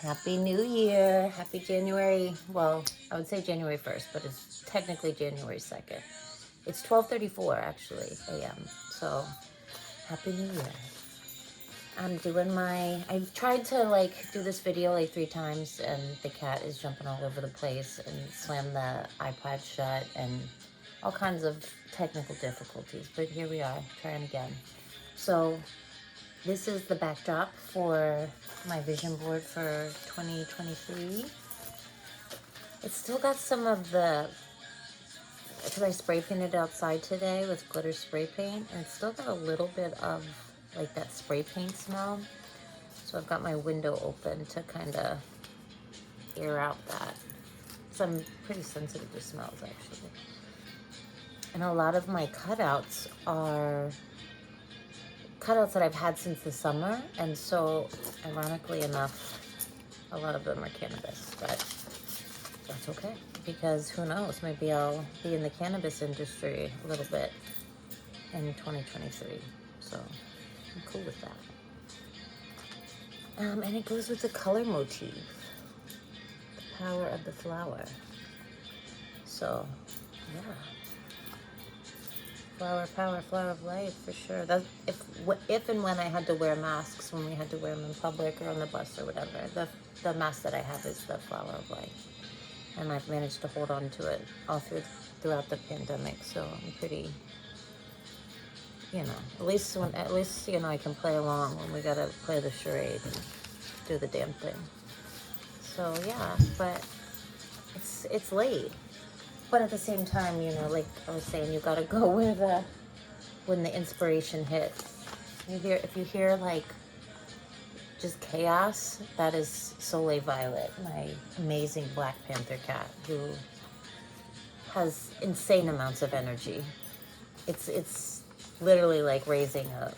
Happy New Year. Happy January. Well, I would say January 1st, but it's technically January 2nd. It's 12:34 actually a.m. So, Happy New Year. I've tried to do this video like 3 times and the cat is jumping all over the place and slammed the iPad shut and all kinds of technical difficulties. But here we are, trying again. So, this is the backdrop for my vision board for 2023. It's still got some of because I spray painted outside today with glitter spray paint, and it's still got a little bit of like that spray paint smell. So I've got my window open to kind of air out that. So I'm pretty sensitive to smells actually. And a lot of my cutouts are cutouts that I've had since the summer, and so ironically enough, a lot of them are cannabis, but that's okay because who knows, maybe I'll be in the cannabis industry a little bit in 2023, so I'm cool with that. And it goes with the color motif, the power of the flower. So yeah, flower power, flower of life, for sure. That's if and when I had to wear masks, when we had to wear them in public or on the bus or whatever, the mask that I have is the flower of life, and I've managed to hold on to it all throughout the pandemic. So I'm pretty, at least I can play along when we gotta play the charade and do the damn thing. So yeah, but it's late. But at the same time, like I was saying, you gotta go when the inspiration hits. If you hear like just chaos, that is Soleil Violet, my amazing Black Panther cat, who has insane amounts of energy. It's literally like raising a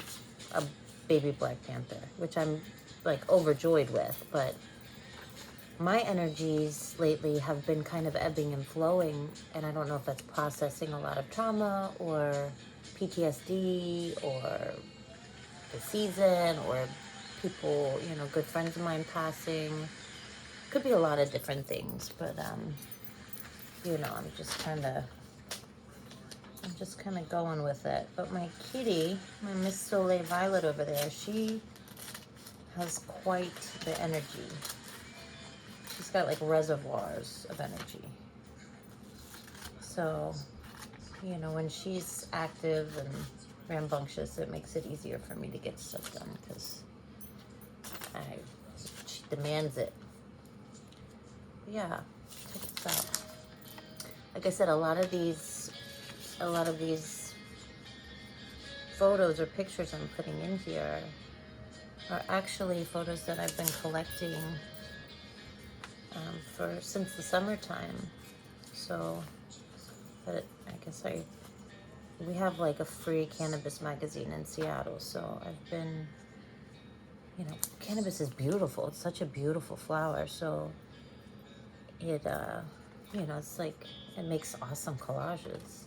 baby Black Panther, which I'm like overjoyed with, but my energies lately have been kind of ebbing and flowing, and I don't know if that's processing a lot of trauma or PTSD or the season or people, good friends of mine passing. Could be a lot of different things, but I'm just kind of going with it. But my kitty, my Miss Soleil Violet over there, she has quite the energy. She's got like reservoirs of energy. So, when she's active and rambunctious, it makes it easier for me to get stuff done because she demands it. But yeah, check this out. Like I said, a lot of these photos or pictures I'm putting in here are actually photos that I've been collecting since the summertime. So, but I guess we have like a free cannabis magazine in Seattle, so I've been, cannabis is beautiful. It's such a beautiful flower. So it, it's like, it makes awesome collages.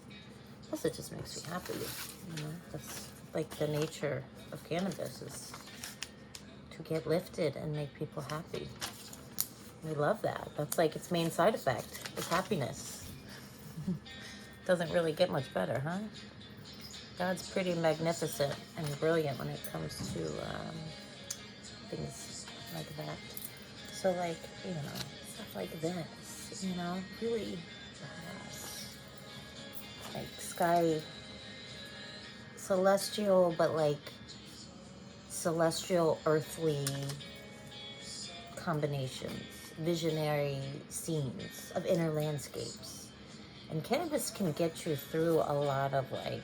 Plus it just makes me happy, That's like the nature of cannabis, is to get lifted and make people happy. We love that. That's like its main side effect is happiness. Doesn't really get much better, huh? God's pretty magnificent and brilliant when it comes to things like that. So like, stuff like this, really like sky, celestial, but like celestial earthly combinations, visionary scenes of inner landscapes. And cannabis can get you through a lot of it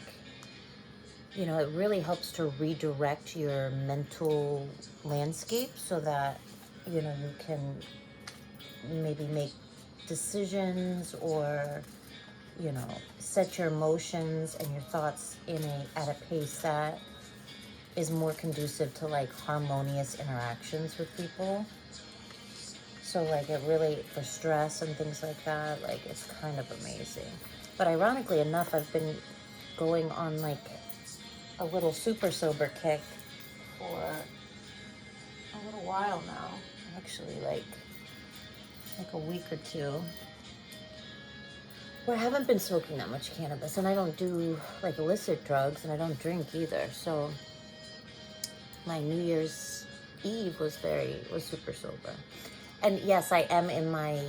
really helps to redirect your mental landscape so that, you can maybe make decisions or, set your emotions and your thoughts at a pace that is more conducive to like harmonious interactions with people. So like it really, for stress and things like that, like it's kind of amazing. But ironically enough, I've been going on like a little super sober kick for a little while now. actually like a week or two, where I haven't been smoking that much cannabis, and I don't do like illicit drugs, and I don't drink either. So my New Year's Eve was super sober. And yes, I am in my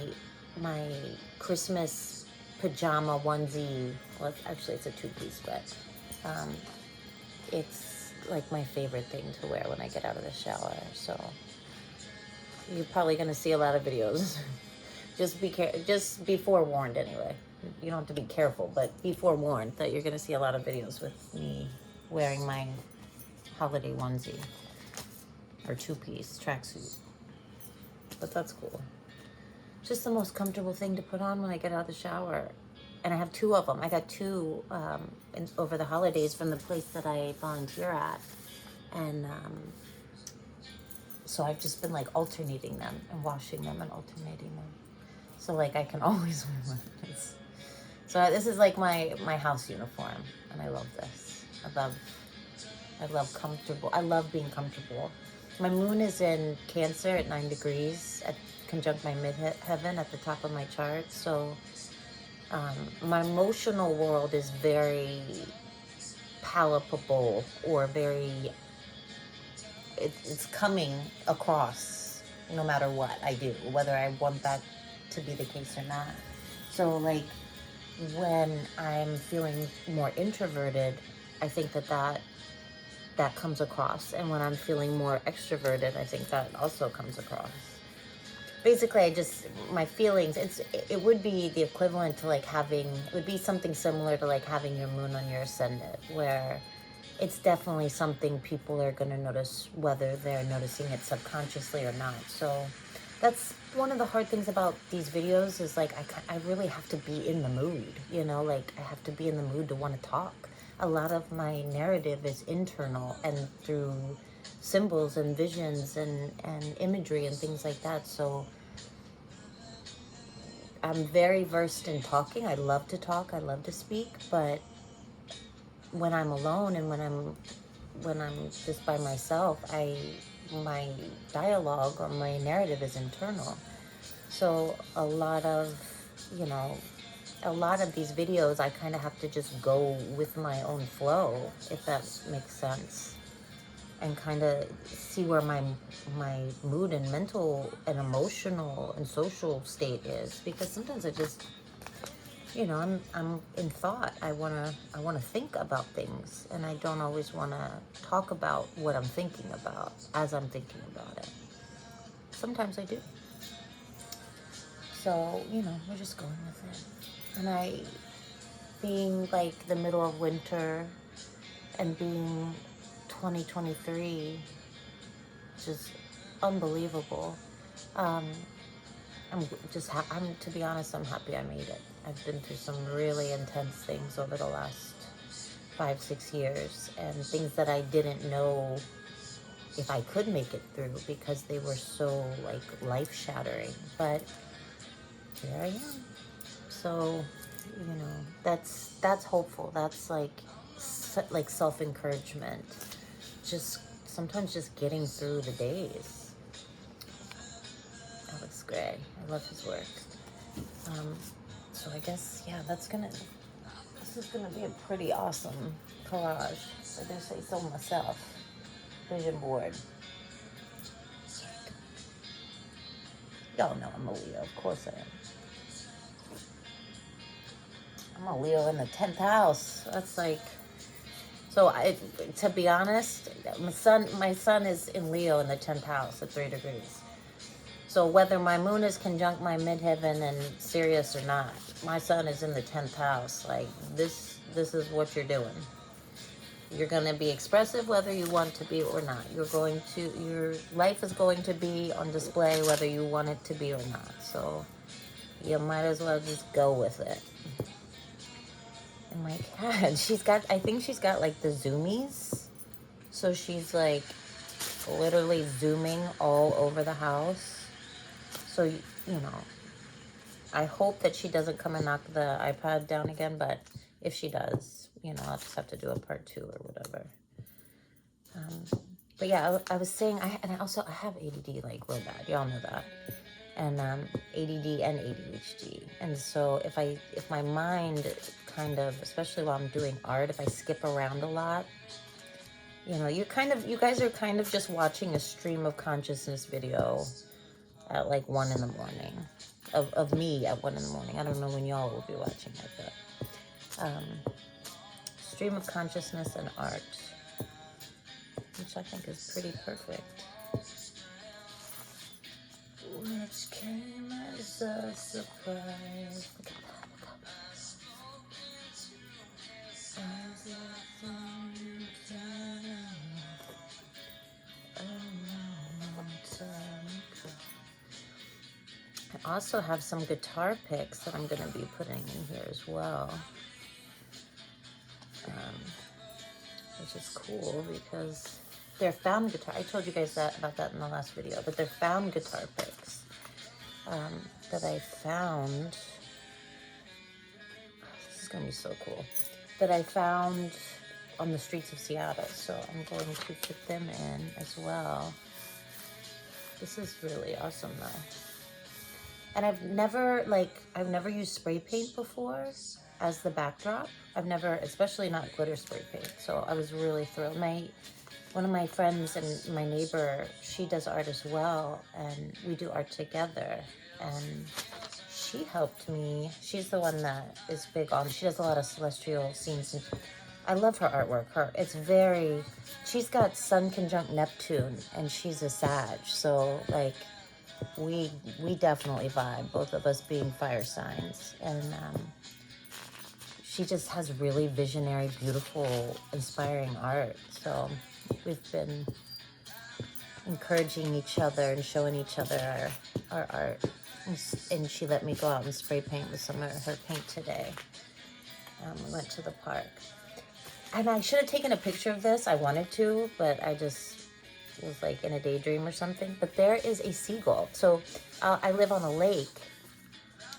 Christmas pajama onesie. Well, actually, it's a two-piece, but it's like my favorite thing to wear when I get out of the shower. So you're probably gonna see a lot of videos. Just be forewarned anyway. You don't have to be careful, but be forewarned that you're gonna see a lot of videos with me wearing my holiday onesie or two-piece tracksuit. But that's cool. Just the most comfortable thing to put on when I get out of the shower. And I have two of them. I got two over the holidays from the place that I volunteer at. And so I've just been like alternating them and washing them and alternating them. So like I can always wear one. So this is like my house uniform. And I love this. I love comfortable. I love being comfortable. My moon is in Cancer at 9 degrees, conjunct my midheaven at the top of my chart. So my emotional world is very palpable, or it's coming across no matter what I do, whether I want that to be the case or not. So like when I'm feeling more introverted, I think that comes across. And when I'm feeling more extroverted, I think that also comes across. Basically, my feelings, it would be the equivalent to like it would be something similar to like having your moon on your ascendant, where it's definitely something people are going to notice, whether they're noticing it subconsciously or not. So that's one of the hard things about these videos is like I really have to be in the mood, like I have to be in the mood to want to talk. A lot of my narrative is internal and through symbols and visions and imagery and things like that. So I'm very versed in talking. I love to talk. I love to speak. But when I'm alone and when I'm just by myself, my dialogue or my narrative is internal. So a lot of these videos, I kind of have to just go with my own flow, if that makes sense, and kind of see where my mood and mental and emotional and social state is, because sometimes I just, I'm in thought. I wanna think about things, and I don't always want to talk about what I'm thinking about as I'm thinking about it. Sometimes I do. So we're just going with it. And being like the middle of winter and being 2023, just unbelievable. To be honest, I'm happy I made it. I've been through some really intense things over the last 5-6 years, and things that I didn't know if I could make it through because they were so like life-shattering. But here I am. So, that's hopeful. That's like self-encouragement. Sometimes just getting through the days. Alex Gray, I love his work. So I guess, this is gonna be a pretty awesome collage. I do say so myself. Vision board. Y'all know I'm a Leo, of course I am. I'm a Leo in the 10th house. That's like, to be honest, my son is in Leo in the 10th house at 3 degrees. So whether my moon is conjunct my midheaven and Sirius or not, my son is in the 10th house. Like this is what you're doing. You're going to be expressive whether you want to be or not. Your life is going to be on display whether you want it to be or not. So you might as well just go with it. And my cat, I think she's got like the zoomies. So she's like literally zooming all over the house. So, I hope that she doesn't come and knock the iPad down again, but if she does, I'll just have to do a part 2 or whatever. But yeah, I was saying, and I have ADD like real bad. Y'all know that. And ADD and ADHD. And so if my mind kind of, especially while I'm doing art, if I skip around a lot, you know, you guys are kind of just watching a stream of consciousness video at like 1 in the morning of me at 1 in the morning. I don't know when y'all will be watching it, but stream of consciousness and art, which I think is pretty perfect. Which came as a surprise. Look at that. I also have some guitar picks that I'm going to be putting in here as well, which is cool because they're found guitar. I told you guys about that in the last video, but they're found guitar picks that I found. This is going to be so cool. That I found on the streets of Seattle, so I'm going to put them in as well. This is really awesome though. And I've never used spray paint before as the backdrop. I've never, especially not glitter spray paint. So I was really thrilled. One of my friends and my neighbor, she does art as well, and we do art together. And she helped me. She's the one that is big on, she does a lot of celestial scenes. And I love her artwork. She's got Sun conjunct Neptune, and she's a Sag. So like, we definitely vibe, both of us being fire signs. And she just has really visionary, beautiful, inspiring art. So we've been encouraging each other and showing each other our art. And she let me go out and spray paint with some of her paint today. We went to the park. And I should have taken a picture of this. I wanted to, but I just was like in a daydream or something. But there is a seagull. So I live on a lake,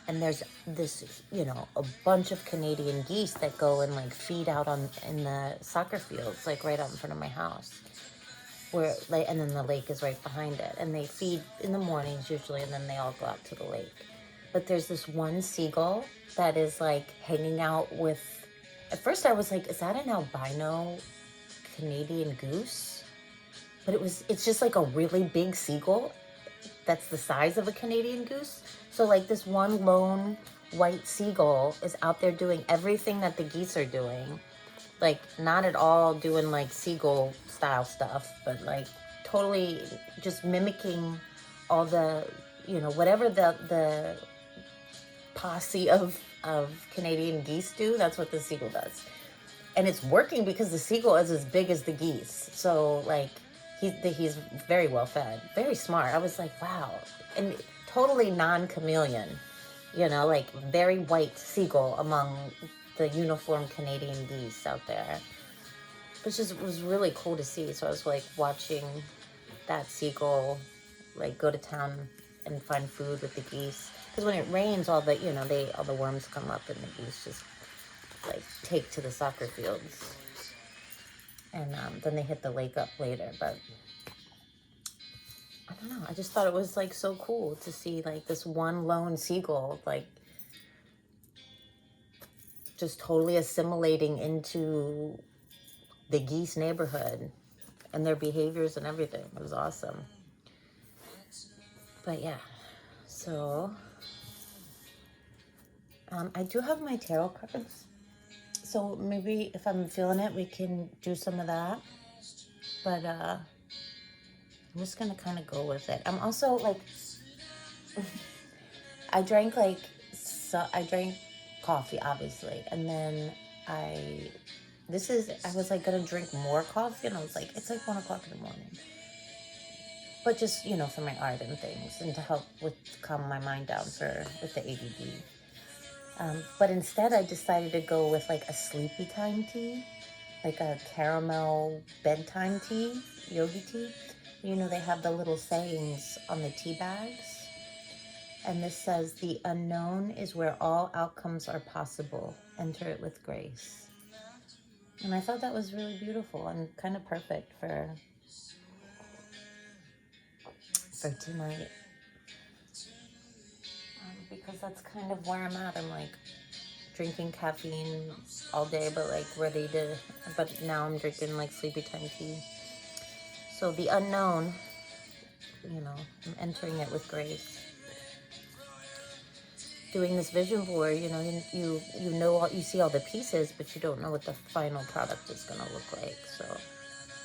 and there's this, you know, a bunch of Canadian geese that go and like feed out in the soccer fields, like right out in front of my house. And then the lake is right behind it. And they feed in the mornings usually, and then they all go out to the lake. But there's this one seagull that is like hanging out with, at first I was like, is that an albino Canadian goose? But it's just like a really big seagull that's the size of a Canadian goose. So like this one lone white seagull is out there doing everything that the geese are doing. Like not at all doing like seagull style stuff, but like totally just mimicking all the, you know, whatever the posse of Canadian geese do, that's what the seagull does. And it's working because the seagull is as big as the geese. So like he's very well fed, very smart. I was like, wow. And totally non-chameleon, you know, like very white seagull among the uniform Canadian geese out there. It was really cool to see. So I was like watching that seagull like go to town and find food with the geese. Because when it rains, all the worms come up and the geese just like take to the soccer fields. And then they hit the lake up later. But I don't know. I just thought it was like so cool to see like this one lone seagull like just totally assimilating into the geese neighborhood and their behaviors and everything. It was awesome. But yeah, so I do have my tarot cards. So maybe if I'm feeling it, we can do some of that. But I'm just gonna kind of go with it. I'm also like, I drank coffee, obviously, and then I was like gonna drink more coffee, and I was like, it's like 1 o'clock in the morning. But just, you know, for my art and things, and to help with calm my mind down with the ADD. But instead, I decided to go with like a sleepy time tea, like a caramel bedtime tea, yogi tea. You know, they have the little sayings on the tea bags. And this says, the unknown is where all outcomes are possible. Enter it with grace. And I thought that was really beautiful and kind of perfect for for tonight. Because that's kind of where I'm at. I'm like drinking caffeine all day, but like ready to, but now I'm drinking like sleepy time tea. So the unknown, you know, I'm entering it with grace. Doing this vision board, you know, you know all, you see all the pieces, but you don't know what the final product is gonna look like. So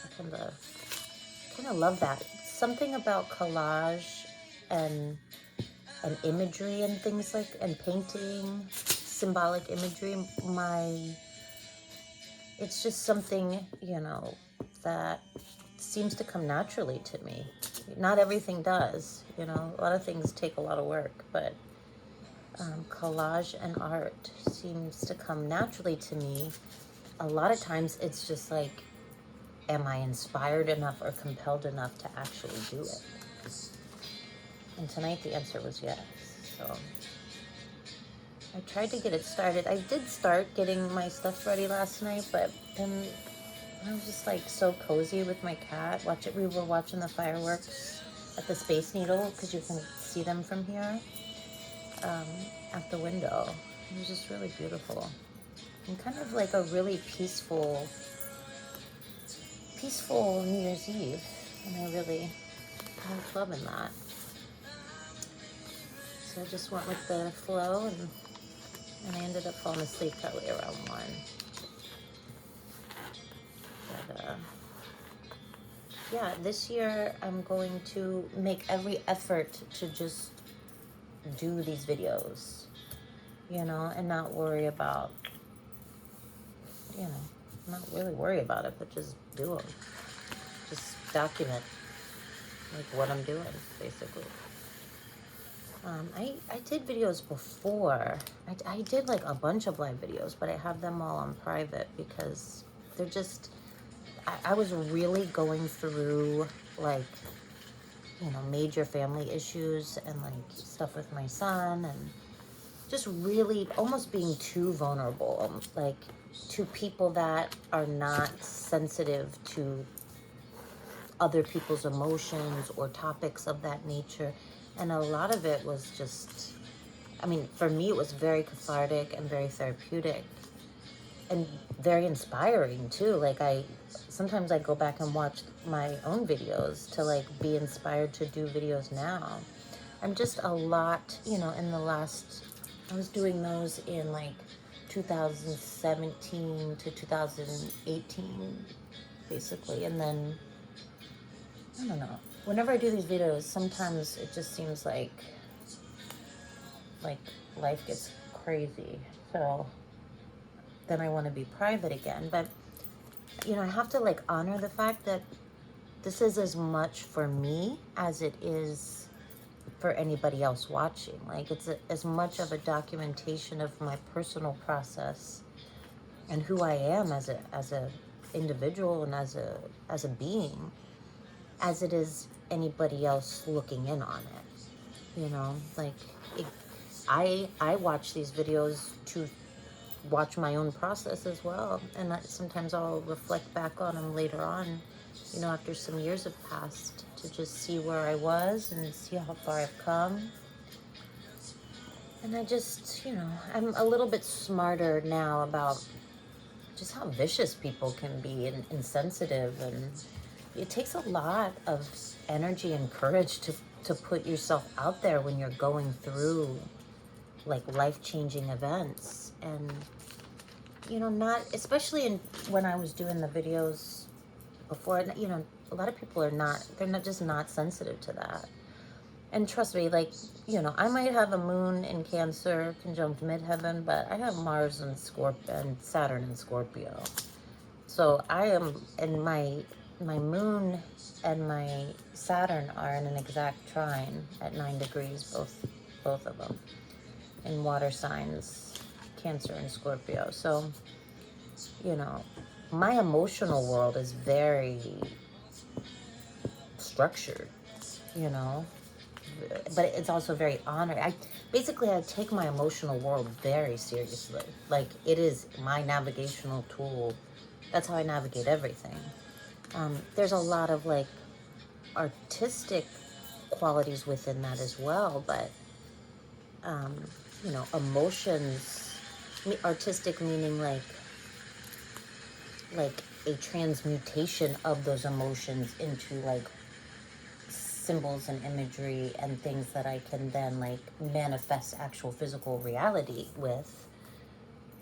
I kind of love that. Something about collage and imagery and things like, and painting, symbolic imagery, it's just something, you know, that seems to come naturally to me. Not everything does, you know, a lot of things take a lot of work, but collage and art seems to come naturally to me. A lot of times it's just like, am I inspired enough or compelled enough to actually do it? And tonight the answer was yes. So I tried to get it started. I did start getting my stuff ready last night, but then I was just like so cozy with my cat. We were watching the fireworks at the Space Needle because you can see them from here at the window. It was just really beautiful and kind of like a really peaceful New Year's Eve. And I was loving that. So I just went with the flow, and I ended up falling asleep probably around 1. But yeah, this year I'm going to make every effort to just do these videos, you know, and not worry about, you know, not really worry about it, but just do them. Just document like what I'm doing, basically. I did videos before. I did like a bunch of live videos, but I have them all on private because they're just, I was really going through like, you know, major family issues and like stuff with my son and just really almost being too vulnerable, like to people that are not sensitive to other people's emotions or topics of that nature. And a lot of it was just, I mean, for me, it was very cathartic and very therapeutic and very inspiring too. Like sometimes I go back and watch my own videos to like be inspired to do videos now. I'm just a lot, you know, I was doing those in like 2017 to 2018, basically. And then, I don't know, whenever I do these videos, sometimes it just seems like life gets crazy. So then I want to be private again. But, you know, I have to like honor the fact that this is as much for me as it is for anybody else watching. Like it's as much of a documentation of my personal process and who I am as a individual and as a being, as it is anybody else looking in on it. You know, like I watch these videos to watch my own process as well, and sometimes I'll reflect back on them later on, you know, after some years have passed, to just see where I was and see how far I've come. And I just, you know, I'm a little bit smarter now about just how vicious people can be and insensitive, and it takes a lot of energy and courage to put yourself out there when you're going through like life-changing events. And you know, not especially when I was doing the videos before, you know, a lot of people they're not just not sensitive to that. And trust me, like, you know, I might have a moon in Cancer conjunct midheaven, but I have Mars and Saturn in Scorpio. So I am, and my moon and my Saturn are in an exact trine at 9 degrees, both of them, in water signs, Cancer and Scorpio. So, you know, my emotional world is very structured, you know, but it's also very honored. I take my emotional world very seriously. Like it is my navigational tool. That's how I navigate everything. There's a lot of like artistic qualities within that as well, but you know, emotions, artistic meaning like a transmutation of those emotions into like symbols and imagery and things that I can then like manifest actual physical reality with,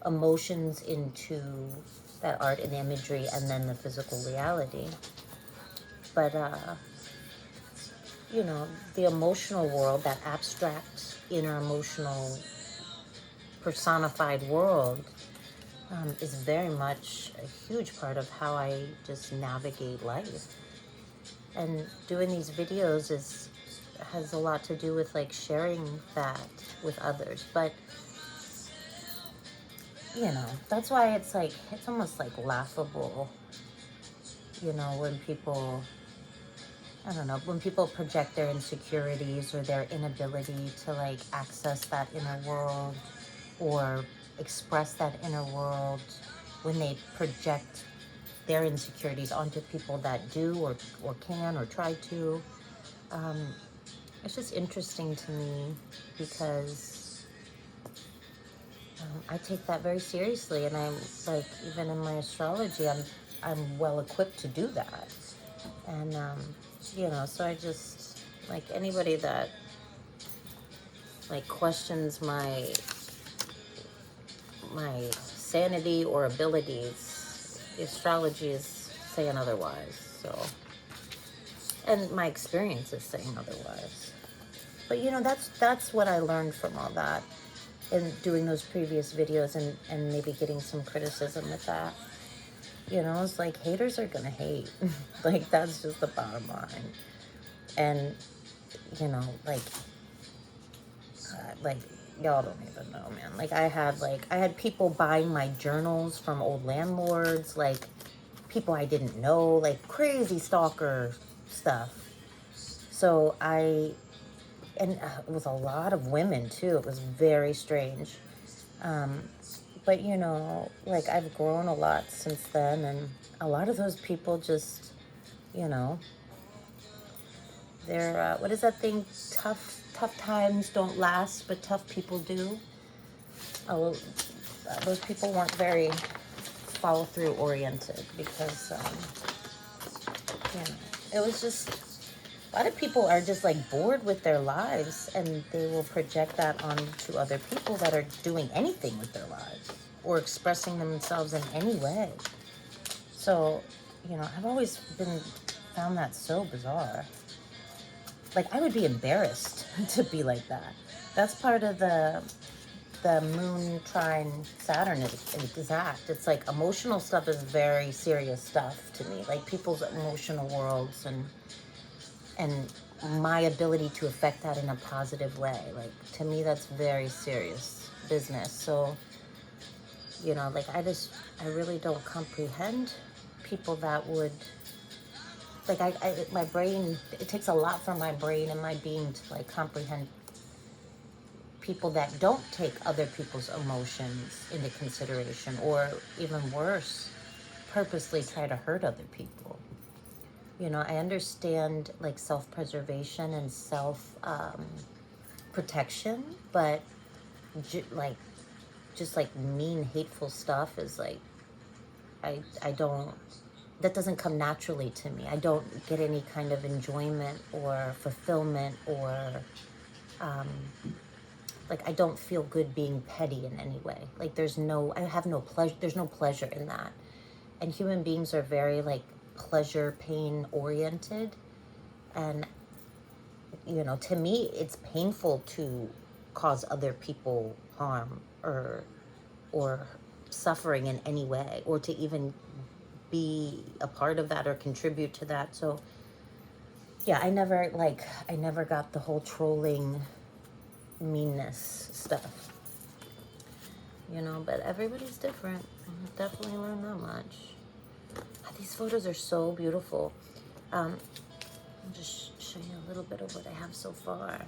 emotions into that art and imagery, and then the physical reality. But you know, the emotional world, that abstract inner emotional personified world, is very much a huge part of how I just navigate life. And doing these videos has a lot to do with like sharing that with others. But you know, that's why it's like, it's almost like laughable, you know, when people, I don't know, when people project their insecurities or their inability to like access that inner world or express that inner world, when they project their insecurities onto people that do or can or try to. It's just interesting to me because I take that very seriously, and I'm like, even in my astrology, I'm well equipped to do that. And you know, so I just, like, anybody that like questions my sanity or abilities, astrology is saying otherwise. So, and my experience is saying otherwise. But you know, that's what I learned from all that in doing those previous videos, and maybe getting some criticism with that. You know, it's like, haters are gonna hate. Like, that's just the bottom line. And you know, like y'all don't even know, man. Like, I had people buying my journals from old landlords, like people I didn't know, like crazy stalker stuff. So and it was a lot of women too. It was very strange. But you know, like, I've grown a lot since then, and a lot of those people just, you know, they're what is that thing? Tough times don't last, but tough people do. Oh, those people weren't very follow through oriented because you know, it was just, a lot of people are just like bored with their lives, and they will project that onto other people that are doing anything with their lives or expressing themselves in any way. So, you know, I've always found that so bizarre. Like, I would be embarrassed to be like that. That's part of the moon trine Saturn exact. It's like, emotional stuff is very serious stuff to me. Like, people's emotional worlds and my ability to affect that in a positive way. Like, to me, that's very serious business. So, you know, like, I really don't comprehend people that would, like, my brain, it takes a lot from my brain and my being to like comprehend people that don't take other people's emotions into consideration, or even worse, purposely try to hurt other people. You know, I understand like self-preservation and self-protection, but like, just like mean, hateful stuff is like, I don't, that doesn't come naturally to me. I don't get any kind of enjoyment or fulfillment, or like, I don't feel good being petty in any way. Like, I have no pleasure, there's no pleasure in that. And human beings are very like pleasure pain oriented, and you know, to me, it's painful to cause other people harm or suffering in any way, or to even be a part of that or contribute to that. So yeah, I never got the whole trolling meanness stuff, you know. But everybody's different. I definitely learned that much. These photos are so beautiful. I'll just show you a little bit of what I have so far.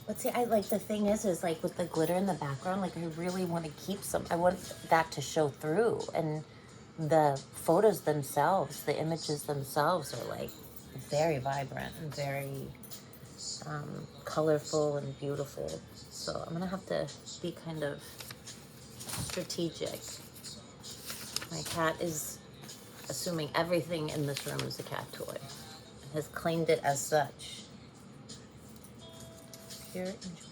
But see, I like, the thing is like, with the glitter in the background, like, I really want to keep some. I want that to show through, and the photos themselves, the images themselves, are like very vibrant and very colorful and beautiful. So I'm gonna have to be kind of strategic. My cat is assuming everything in this room is a cat toy, has claimed it as such. Pure enjoyment.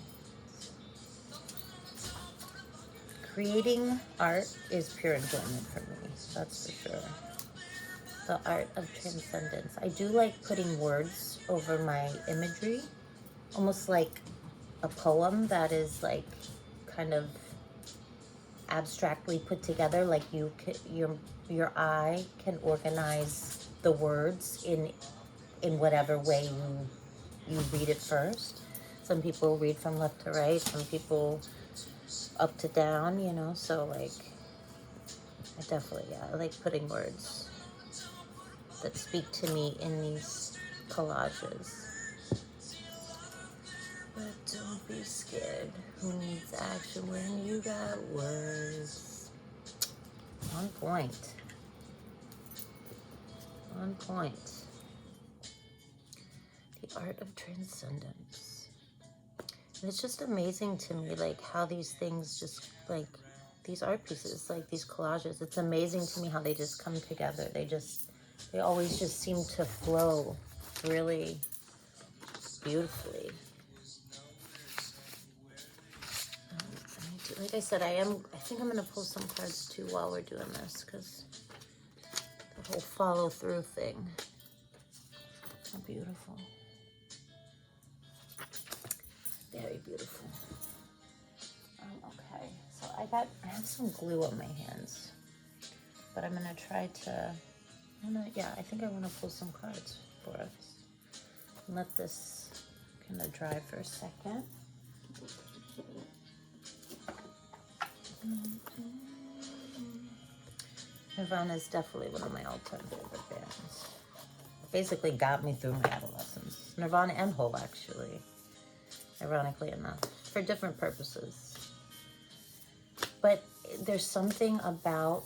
Creating art is pure enjoyment for me, that's for sure. The art of transcendence. I do like putting words over my imagery, almost like a poem that is like kind of abstractly put together, like you can, your eye can organize the words in whatever way you read it first. Some people read from left to right, some people up to down, you know, so like I definitely, yeah, I like putting words that speak to me in these collages. But don't be scared. Who needs action when you got words? On point. On point. The art of transcendence. And it's just amazing to me, like, how these things just, like, these art pieces, like, these collages, it's amazing to me how they just come together. They always just seem to flow really beautifully. Like I said, I think I'm going to pull some cards, too, while we're doing this, because the whole follow-through thing. How beautiful. Very beautiful. Okay, so I have some glue on my hands, but I'm gonna try to, I think I want to pull some cards for us. Let this kind of dry for a second. Nirvana is definitely one of my all-time favorite bands. It basically got me through my adolescence. Nirvana and Hole, actually, ironically enough, for different purposes. But there's something about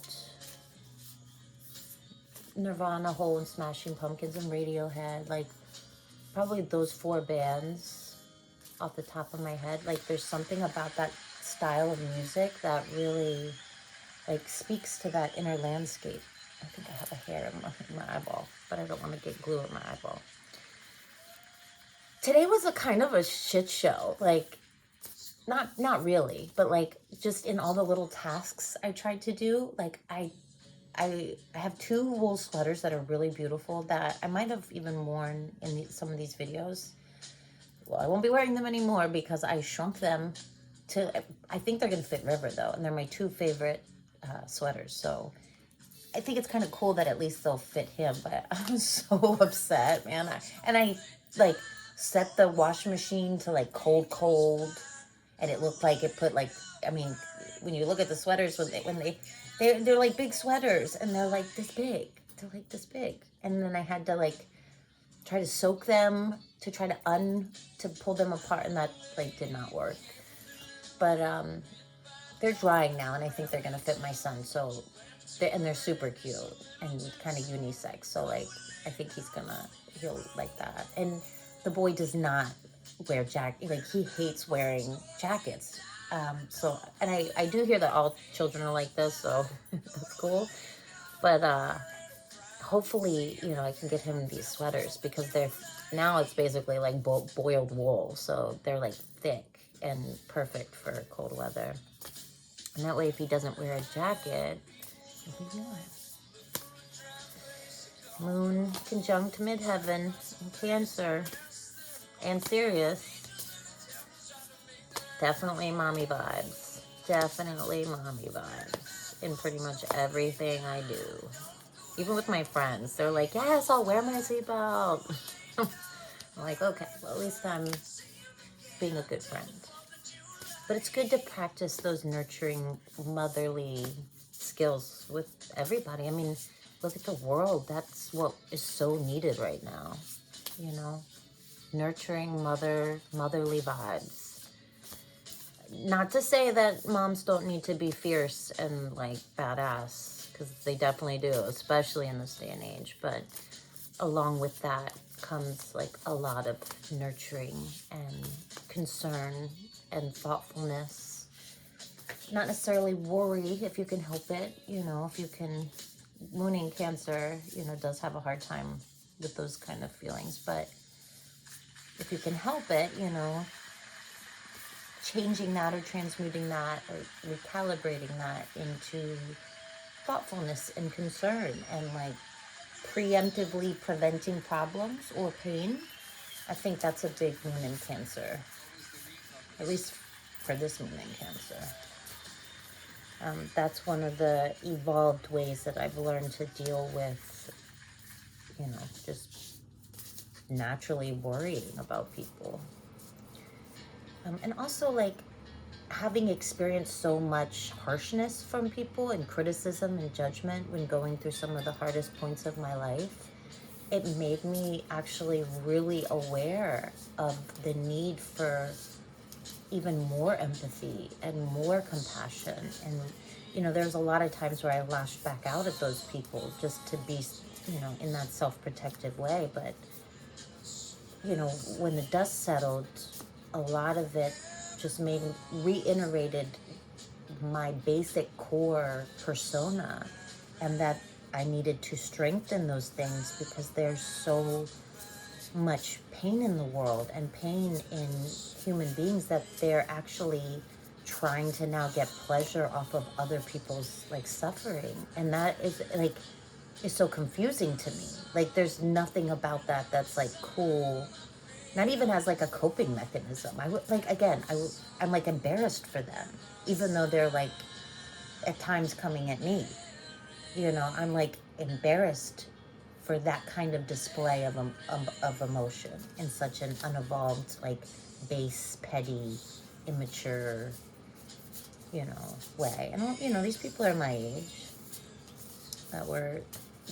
Nirvana, Hole, and Smashing Pumpkins and Radiohead, like probably those four bands off the top of my head. Like there's something about that style of music that really like speaks to that inner landscape. I think I have a hair in my eyeball, but I don't want to get glue in my eyeball. Today was a kind of a shit show. Like, not really, but like just in all the little tasks I tried to do. Like I have two wool sweaters that are really beautiful that I might have even worn in some of these videos. Well, I won't be wearing them anymore because I shrunk them to, I think they're going to fit River though. And they're my two favorite sweaters. So I think it's kind of cool that at least they'll fit him, but I was so upset, man. I like set the washing machine to like cold. And it looked like it put like, I mean, when you look at the sweaters, they're like big sweaters and they're like this big. They're like this big. And then I had to like try to soak them to try to pull them apart, and that like did not work. But they're drying now and I think they're gonna fit my son. So they're super cute and kind of unisex. So like I think he'll like that. And the boy does not wear like he hates wearing jackets. So, and I do hear that all children are like this, so that's cool. But hopefully, I can get him these sweaters because now it's basically like boiled wool. So they're like thick and perfect for cold weather. And that way, if he doesn't wear a jacket, he'll be warm. Moon conjunct midheaven in Cancer and Sirius. Definitely mommy vibes. Definitely mommy vibes in pretty much everything I do. Even with my friends, they're like, yes, I'll wear my seatbelt. I'm like, okay, well, at least I'm being a good friend. But it's good to practice those nurturing motherly skills with everybody. I mean, look at the world. That's what is so needed right now, nurturing motherly vibes. Not to say that moms don't need to be fierce and like badass, because they definitely do, especially in this day and age. But along with that, comes like a lot of nurturing and concern and thoughtfulness. Not necessarily worry if you can help it, you know, if you can. Moon in Cancer, you know, does have a hard time with those kind of feelings, but if you can help it, you know, changing that or transmuting that or recalibrating that into thoughtfulness and concern and like preemptively preventing problems or pain, I think that's a big moon in Cancer, at least for this moon in Cancer. That's one of the evolved ways that I've learned to deal with, you know, just naturally worrying about people. And also, like, having experienced so much harshness from people and criticism and judgment when going through some of the hardest points of my life, it made me actually really aware of the need for even more empathy and more compassion. And, you know, there's a lot of times where I lashed back out at those people just to be, you know, in that self-protective way. But, you know, when the dust settled, a lot of it just reiterated my basic core persona, and that I needed to strengthen those things because there's so much pain in the world and pain in human beings that they're actually trying to now get pleasure off of other people's like suffering. And that is like, is so confusing to me. Like, there's nothing about that that's like cool, not even as like a coping mechanism. I would like, again, I'm like embarrassed for them, even though they're like at times coming at me, you know. I'm like embarrassed for that kind of display of emotion in such an unevolved, like base, petty, immature, you know, way. And, you know, these people are my age that were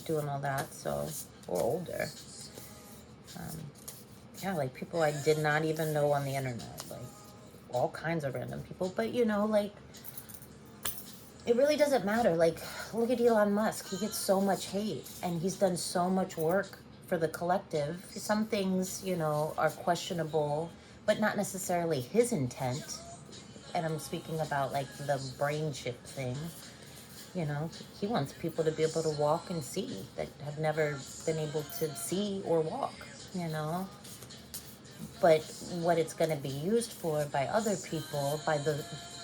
doing all that, so, or older. Yeah, like people I did not even know on the internet, like all kinds of random people. But, you know, like, it really doesn't matter. Like, look at Elon Musk. He gets so much hate, and he's done so much work for the collective. Some things, you know, are questionable, but not necessarily his intent. And I'm speaking about, like, the brain chip thing. You know, he wants people to be able to walk and see that have never been able to see or walk, you know. But what it's going to be used for by other people, by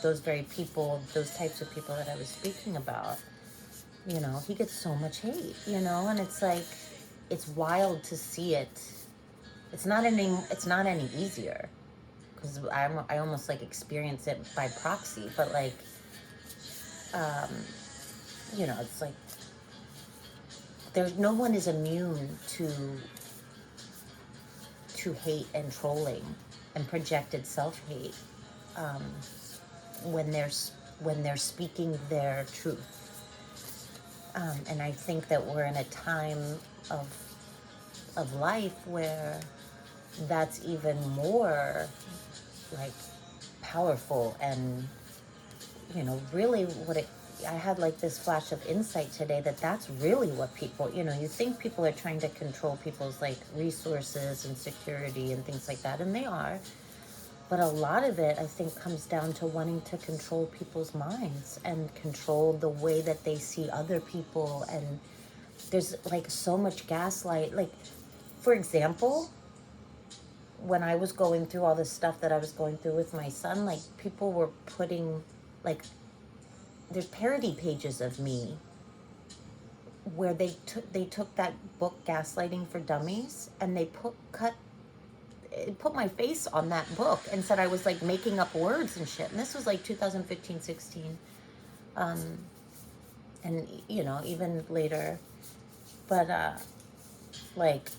those very people, those types of people that I was speaking about, you know, he gets so much hate, you know, and it's like, it's wild to see it. It's not any easier, because I almost like experience it by proxy, but like, you know, it's like, no one is immune to hate and trolling and projected self-hate when they're speaking their truth. And I think that we're in a time of life where that's even more like powerful. And, you know, really I had like this flash of insight today that that's really what people, you know, you think people are trying to control people's like resources and security and things like that, and they are. But a lot of it, I think, comes down to wanting to control people's minds and control the way that they see other people. And there's like so much gaslight. Like, for example, when I was going through all this stuff that I was going through with my son, like people were putting like, there's parody pages of me where they took that book Gaslighting for Dummies, and they put my face on that book and said I was like making up words and shit. And this was like 2015-16, and you know, even later. But like,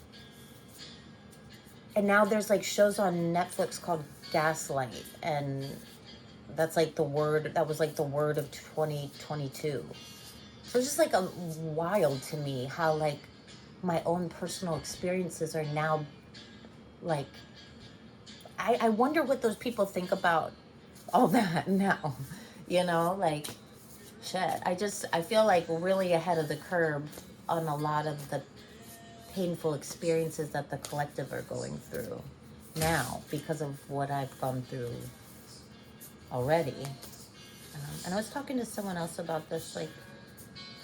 and now there's like shows on Netflix called Gaslight, and that's like that was like the word of 2022. So it's just like wild to me how like my own personal experiences are now like, I wonder what those people think about all that now, you know, like, shit. I feel like we're really ahead of the curve on a lot of the painful experiences that the collective are going through now because of what I've gone through already. And I was talking to someone else about this. Like,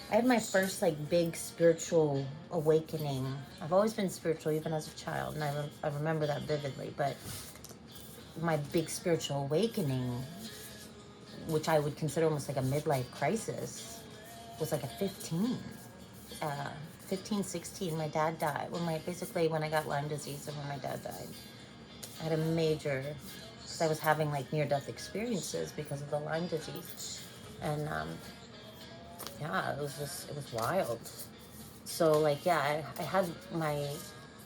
I had my first like big spiritual awakening. I've always been spiritual, even as a child, and I remember that vividly. But my big spiritual awakening, which I would consider almost like a midlife crisis, was like at 15. 15, 16, my dad died. When I got Lyme disease and when my dad died. I had a major, because I was having like near-death experiences because of the Lyme disease. And yeah, it was wild. So like, yeah, I had my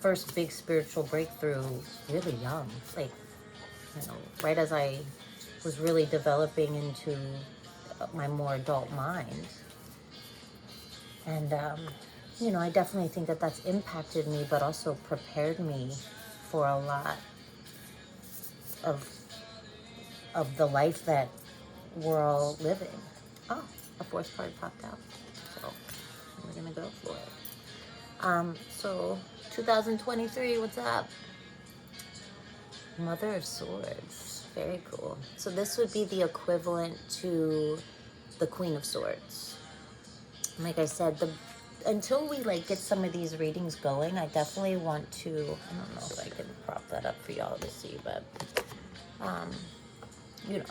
first big spiritual breakthrough really young. Like, right as I was really developing into my more adult mind. And, I definitely think that that's impacted me, but also prepared me for a lot of the life that we're all living. Oh, a fourth card popped out. So we're going to go for it. So 2023, what's up? Mother of Swords. Very cool. So this would be the equivalent to the Queen of Swords. Like I said, until we like get some of these readings going, I definitely want to, I don't know if I can prop that up for y'all to see, but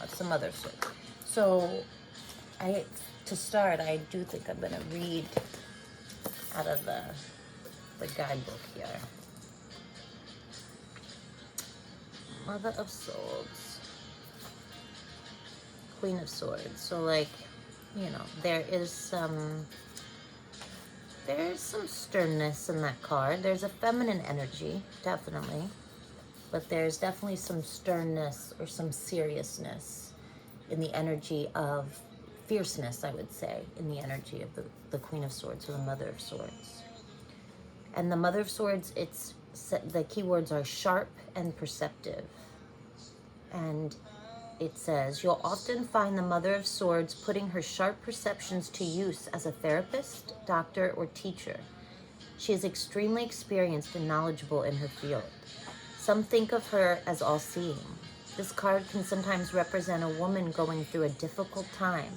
some other sort. So to start, I do think I'm gonna read out of the guidebook here. Mother of Swords, Queen of Swords. So like, there's some sternness in that card. There's a feminine energy, definitely. But there's definitely some sternness or some seriousness in the energy of fierceness, I would say, in the energy of the Queen of Swords or the Mother of Swords. And the Mother of Swords, the keywords are sharp and perceptive. And it says, you'll often find the Mother of Swords putting her sharp perceptions to use as a therapist, doctor, or teacher. She is extremely experienced and knowledgeable in her field. Some think of her as all-seeing. This card can sometimes represent a woman going through a difficult time.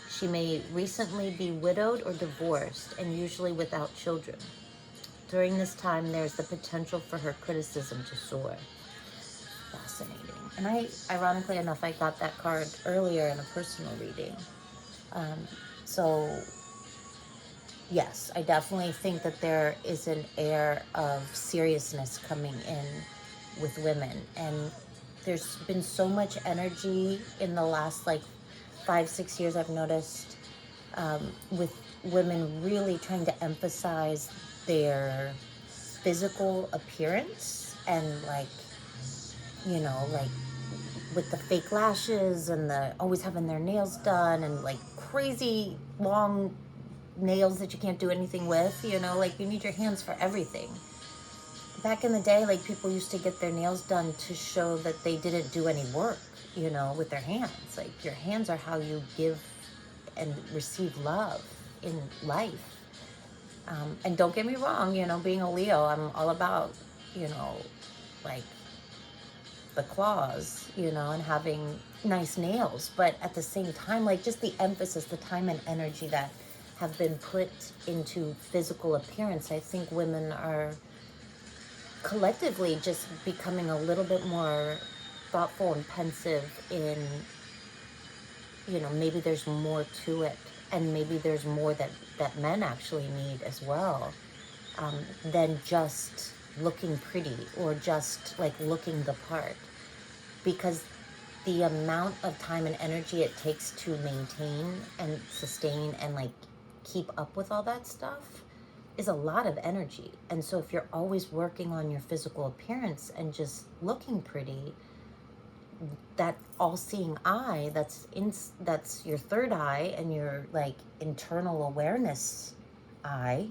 She may recently be widowed or divorced, and usually without children. During this time, there's the potential for her criticism to soar. Fascinating. And ironically enough, I got that card earlier in a personal reading. So, yes, I definitely think that there is an air of seriousness coming in with women. And there's been so much energy in the last, 5-6 years, I've noticed, with women really trying to emphasize their physical appearance and, with the fake lashes and always having their nails done and crazy long nails that you can't do anything with, you need your hands for everything. Back in the day, people used to get their nails done to show that they didn't do any work, with their hands. Your hands are how you give and receive love in life. And don't get me wrong, being a Leo, I'm all about, the claws, and having nice nails. But at the same time, just the emphasis, the time and energy that have been put into physical appearance, I think women are collectively just becoming a little bit more thoughtful and pensive in, maybe there's more to it. And maybe there's more that men actually need as well, than just looking pretty or just looking the part, because the amount of time and energy it takes to maintain and sustain and keep up with all that stuff is a lot of energy. And so if you're always working on your physical appearance and just looking pretty, that all-seeing eye, that's your third eye and your internal awareness eye,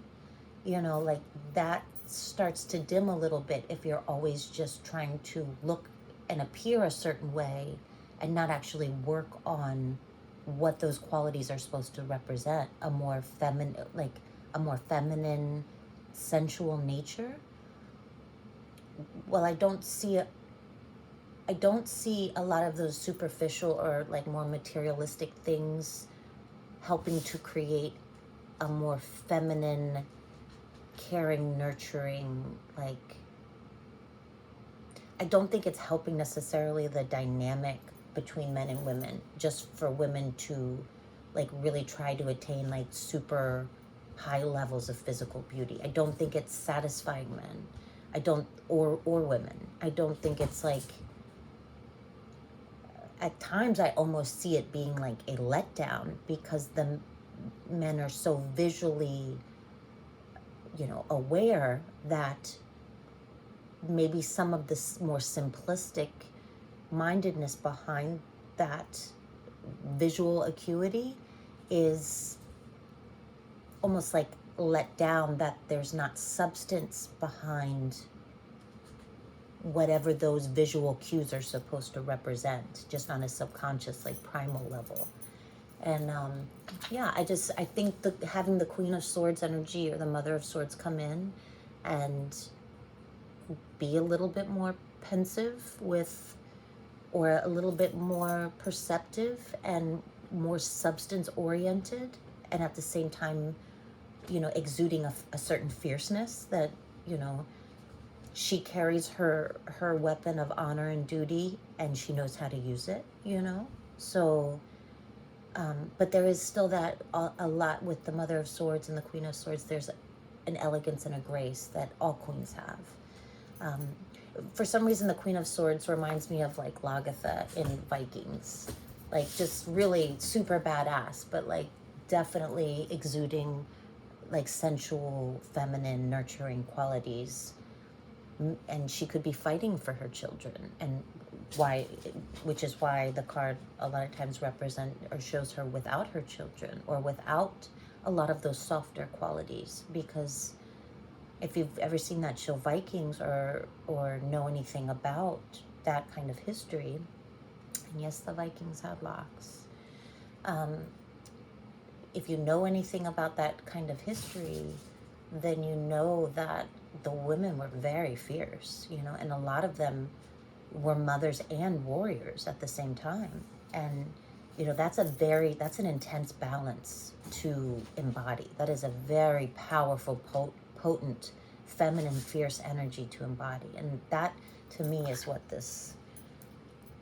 that starts to dim a little bit if you're always just trying to look and appear a certain way and not actually work on what those qualities are supposed to represent. A more feminine sensual nature, well, I don't see a lot of those superficial or like more materialistic things helping to create a more feminine, caring, nurturing, like, I don't think it's helping necessarily the dynamic between men and women, just for women to like really try to attain like super high levels of physical beauty. I don't think it's satisfying men. I don't, or women. I don't think it's like, at times I almost see it being like a letdown because the men are so visually, aware that maybe some of this more simplistic mindedness behind that visual acuity is almost like let down, that there's not substance behind whatever those visual cues are supposed to represent, just on a subconscious, like primal level. And yeah, I think having the Queen of Swords energy or the Mother of Swords come in and be a little bit more pensive with, or a little bit more perceptive and more substance oriented, and at the same time, exuding a certain fierceness that, she carries her weapon of honor and duty, and she knows how to use it, so but there is still that a lot with the Mother of Swords and the Queen of Swords. There's an elegance and a grace that all queens have. For some reason, the Queen of Swords reminds me of like Lagertha in Vikings, like just really super badass, but like definitely exuding like sensual, feminine, nurturing qualities. And she could be fighting for her children, and which is why the card a lot of times represent or shows her without her children, or without a lot of those softer qualities. Because if you've ever seen that show Vikings, or know anything about that kind of history, and yes, the Vikings had locks. If you know anything about that kind of history, then you know that the women were very fierce, and a lot of them were mothers and warriors at the same time. And that's an intense balance to embody. That is a very powerful, potent, feminine, fierce energy to embody. And that, to me, is what this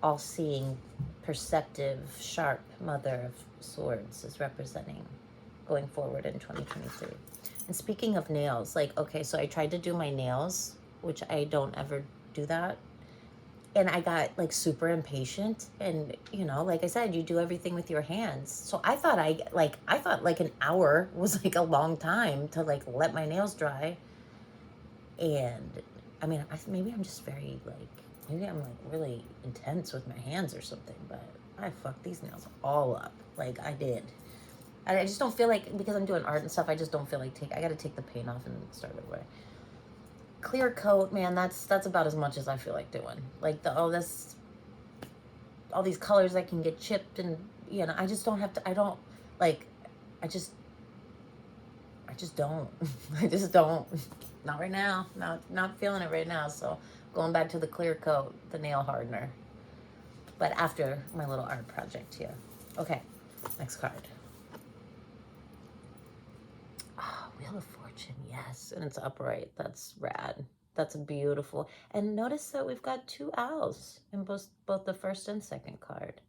all-seeing, perceptive, sharp Mother of Swords is representing going forward in 2023. And speaking of nails, like, okay, so I tried to do my nails, which I don't ever do that. And I got like super impatient, and like I said, you do everything with your hands. So I thought like an hour was like a long time to like let my nails dry. And I mean, maybe I'm just very like, maybe I'm like really intense with my hands or something, but I fucked these nails all up. Like I did. I just don't feel like, because I'm doing art and stuff, I just don't feel like I gotta take the paint off and start over. Clear coat, man, that's about as much as I feel like doing. Like all these colors that can get chipped, and I just don't have to. I don't like. I just don't. I just don't. Not right now. Not feeling it right now. So going back to the clear coat, the nail hardener. But after my little art project here. Okay, next card. Wheel of Fortune, yes, and it's upright. That's rad. That's beautiful. And notice that we've got 2 owls in both the first and second card.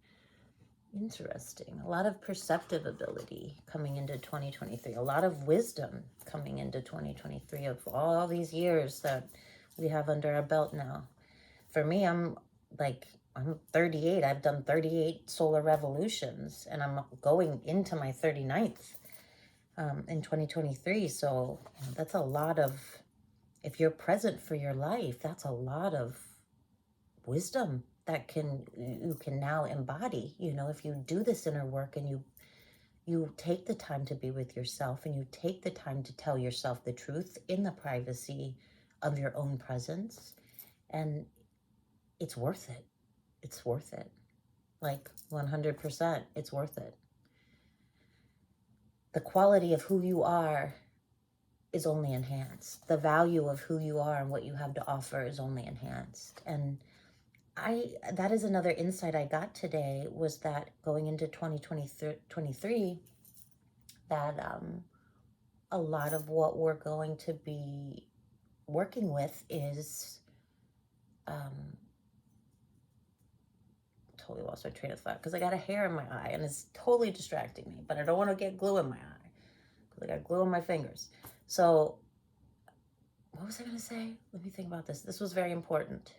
Interesting. A lot of perceptive ability coming into 2023. A lot of wisdom coming into 2023 of all these years that we have under our belt now. For me, I'm 38. I've done 38 solar revolutions, and I'm going into my 39th. In 2023. So that's a lot of, if you're present for your life, that's a lot of wisdom that you can now embody. If you do this inner work, and you take the time to be with yourself, and you take the time to tell yourself the truth in the privacy of your own presence, and it's worth it. It's worth it. Like 100%, it's worth it. The quality of who you are is only enhanced. The value of who you are and what you have to offer is only enhanced. And that is another insight I got today, was that going into 2023, that a lot of what we're going to be working with is totally lost my train of thought because I got a hair in my eye and it's totally distracting me, but I don't want to get glue in my eye because I got glue on my fingers. So what was I going to say? Let me think about this. This was very important.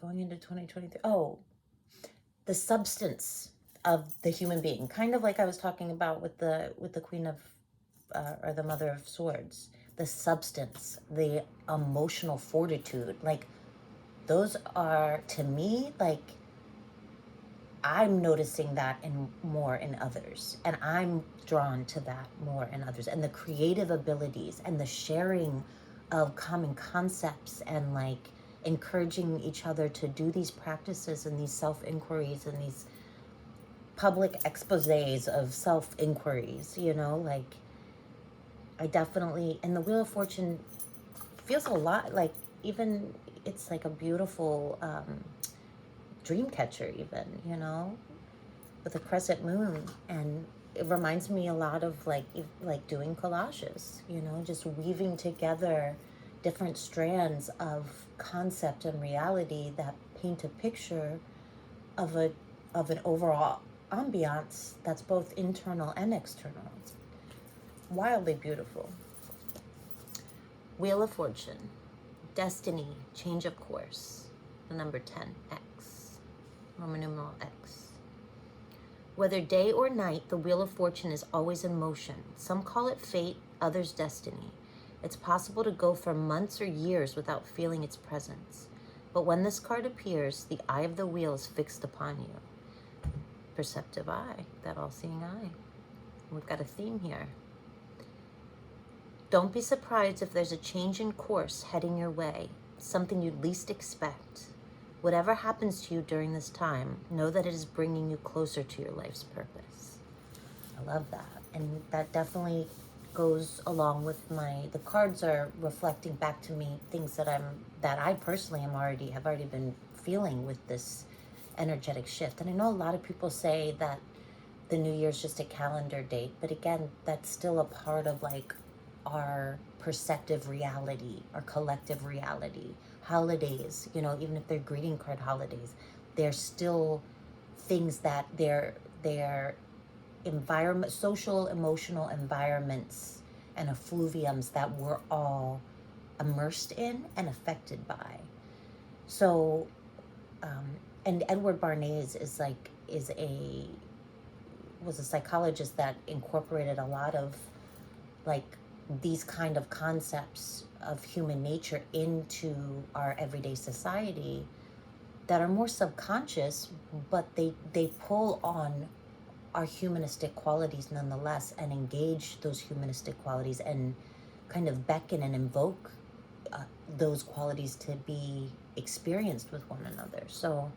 Going into 2023. Oh, the substance of the human being, kind of like I was talking about with the Queen of or the Mother of Swords. The substance, the emotional fortitude, like those are, to me, like I'm noticing that more in others, and I'm drawn to that more in others, and the creative abilities and the sharing of common concepts, and like encouraging each other to do these practices and these self-inquiries and these public exposés of self-inquiries, you know, like I definitely, and the Wheel of Fortune feels a lot like, even it's like a beautiful dream catcher, even, you know, with a crescent moon. And it reminds me a lot of like doing collages, you know, just weaving together different strands of concept and reality that paint a picture of an overall ambiance that's both internal and external. It's wildly beautiful. Wheel of Fortune, destiny, change of course, the number 10, X, Roman numeral X. Whether day or night, the Wheel of Fortune is always in motion. Some call it fate, others destiny. It's possible to go for months or years without feeling its presence. But when this card appears, the eye of the wheel is fixed upon you. Perceptive eye, that all-seeing eye. We've got a theme here. Don't be surprised if there's a change in course heading your way, something you'd least expect. Whatever happens to you during this time, know that it is bringing you closer to your life's purpose. I love that. And that definitely goes along with the cards are reflecting back to me things that I personally have already been feeling with this energetic shift. And I know a lot of people say that the new year's just a calendar date, but again, that's still a part of like our perceptive reality, our collective reality. Holidays, you know, even if they're greeting card holidays, they're still things that they're environment, social, emotional environments and effluviums that we're all immersed in and affected by. So, and Edward Bernays was a psychologist that incorporated a lot of like these kind of concepts of human nature into our everyday society that are more subconscious, but they pull on our humanistic qualities nonetheless, and engage those humanistic qualities and kind of beckon and invoke those qualities to be experienced with one another. So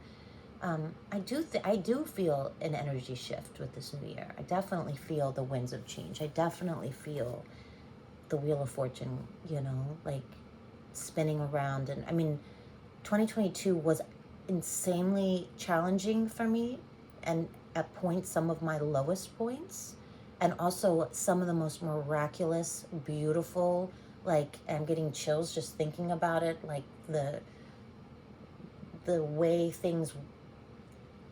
I do feel an energy shift with this new year. I definitely feel the winds of change. I definitely feel the Wheel of Fortune, you know, like spinning around. And I mean, 2022 was insanely challenging for me, and at points some of my lowest points, and also some of the most miraculous, beautiful, like I'm getting chills just thinking about it, like the way things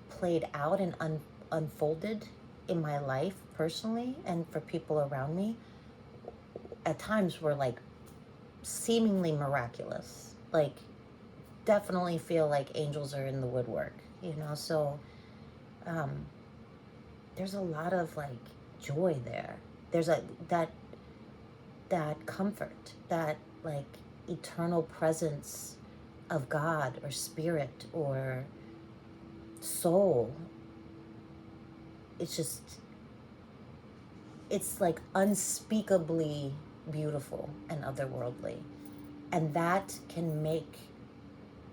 played out and unfolded in my life personally and for people around me at times were like seemingly miraculous. Like definitely feel like angels are in the woodwork, you know. So there's a lot of like joy there. There's that comfort, that like eternal presence of God or spirit or soul. It's like unspeakably beautiful and otherworldly. And that can make,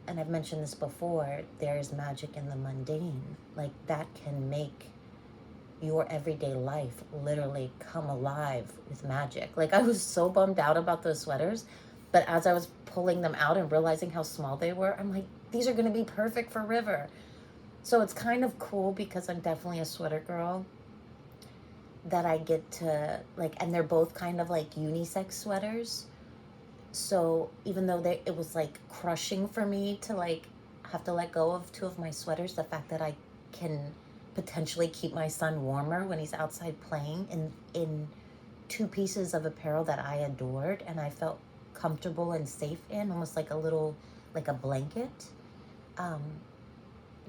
and I've mentioned this before, there is magic in the mundane. Like that can make your everyday life literally come alive with magic. Like, I was so bummed out about those sweaters, but as I was pulling them out and realizing how small they were, I'm like, these are going to be perfect for River. So it's kind of cool because I'm definitely a sweater girl, that I get to, like, and they're both kind of like unisex sweaters. So even though it was like crushing for me to like have to let go of two of my sweaters, the fact that I can potentially keep my son warmer when he's outside playing in two pieces of apparel that I adored and I felt comfortable and safe in, almost like a little, like a blanket.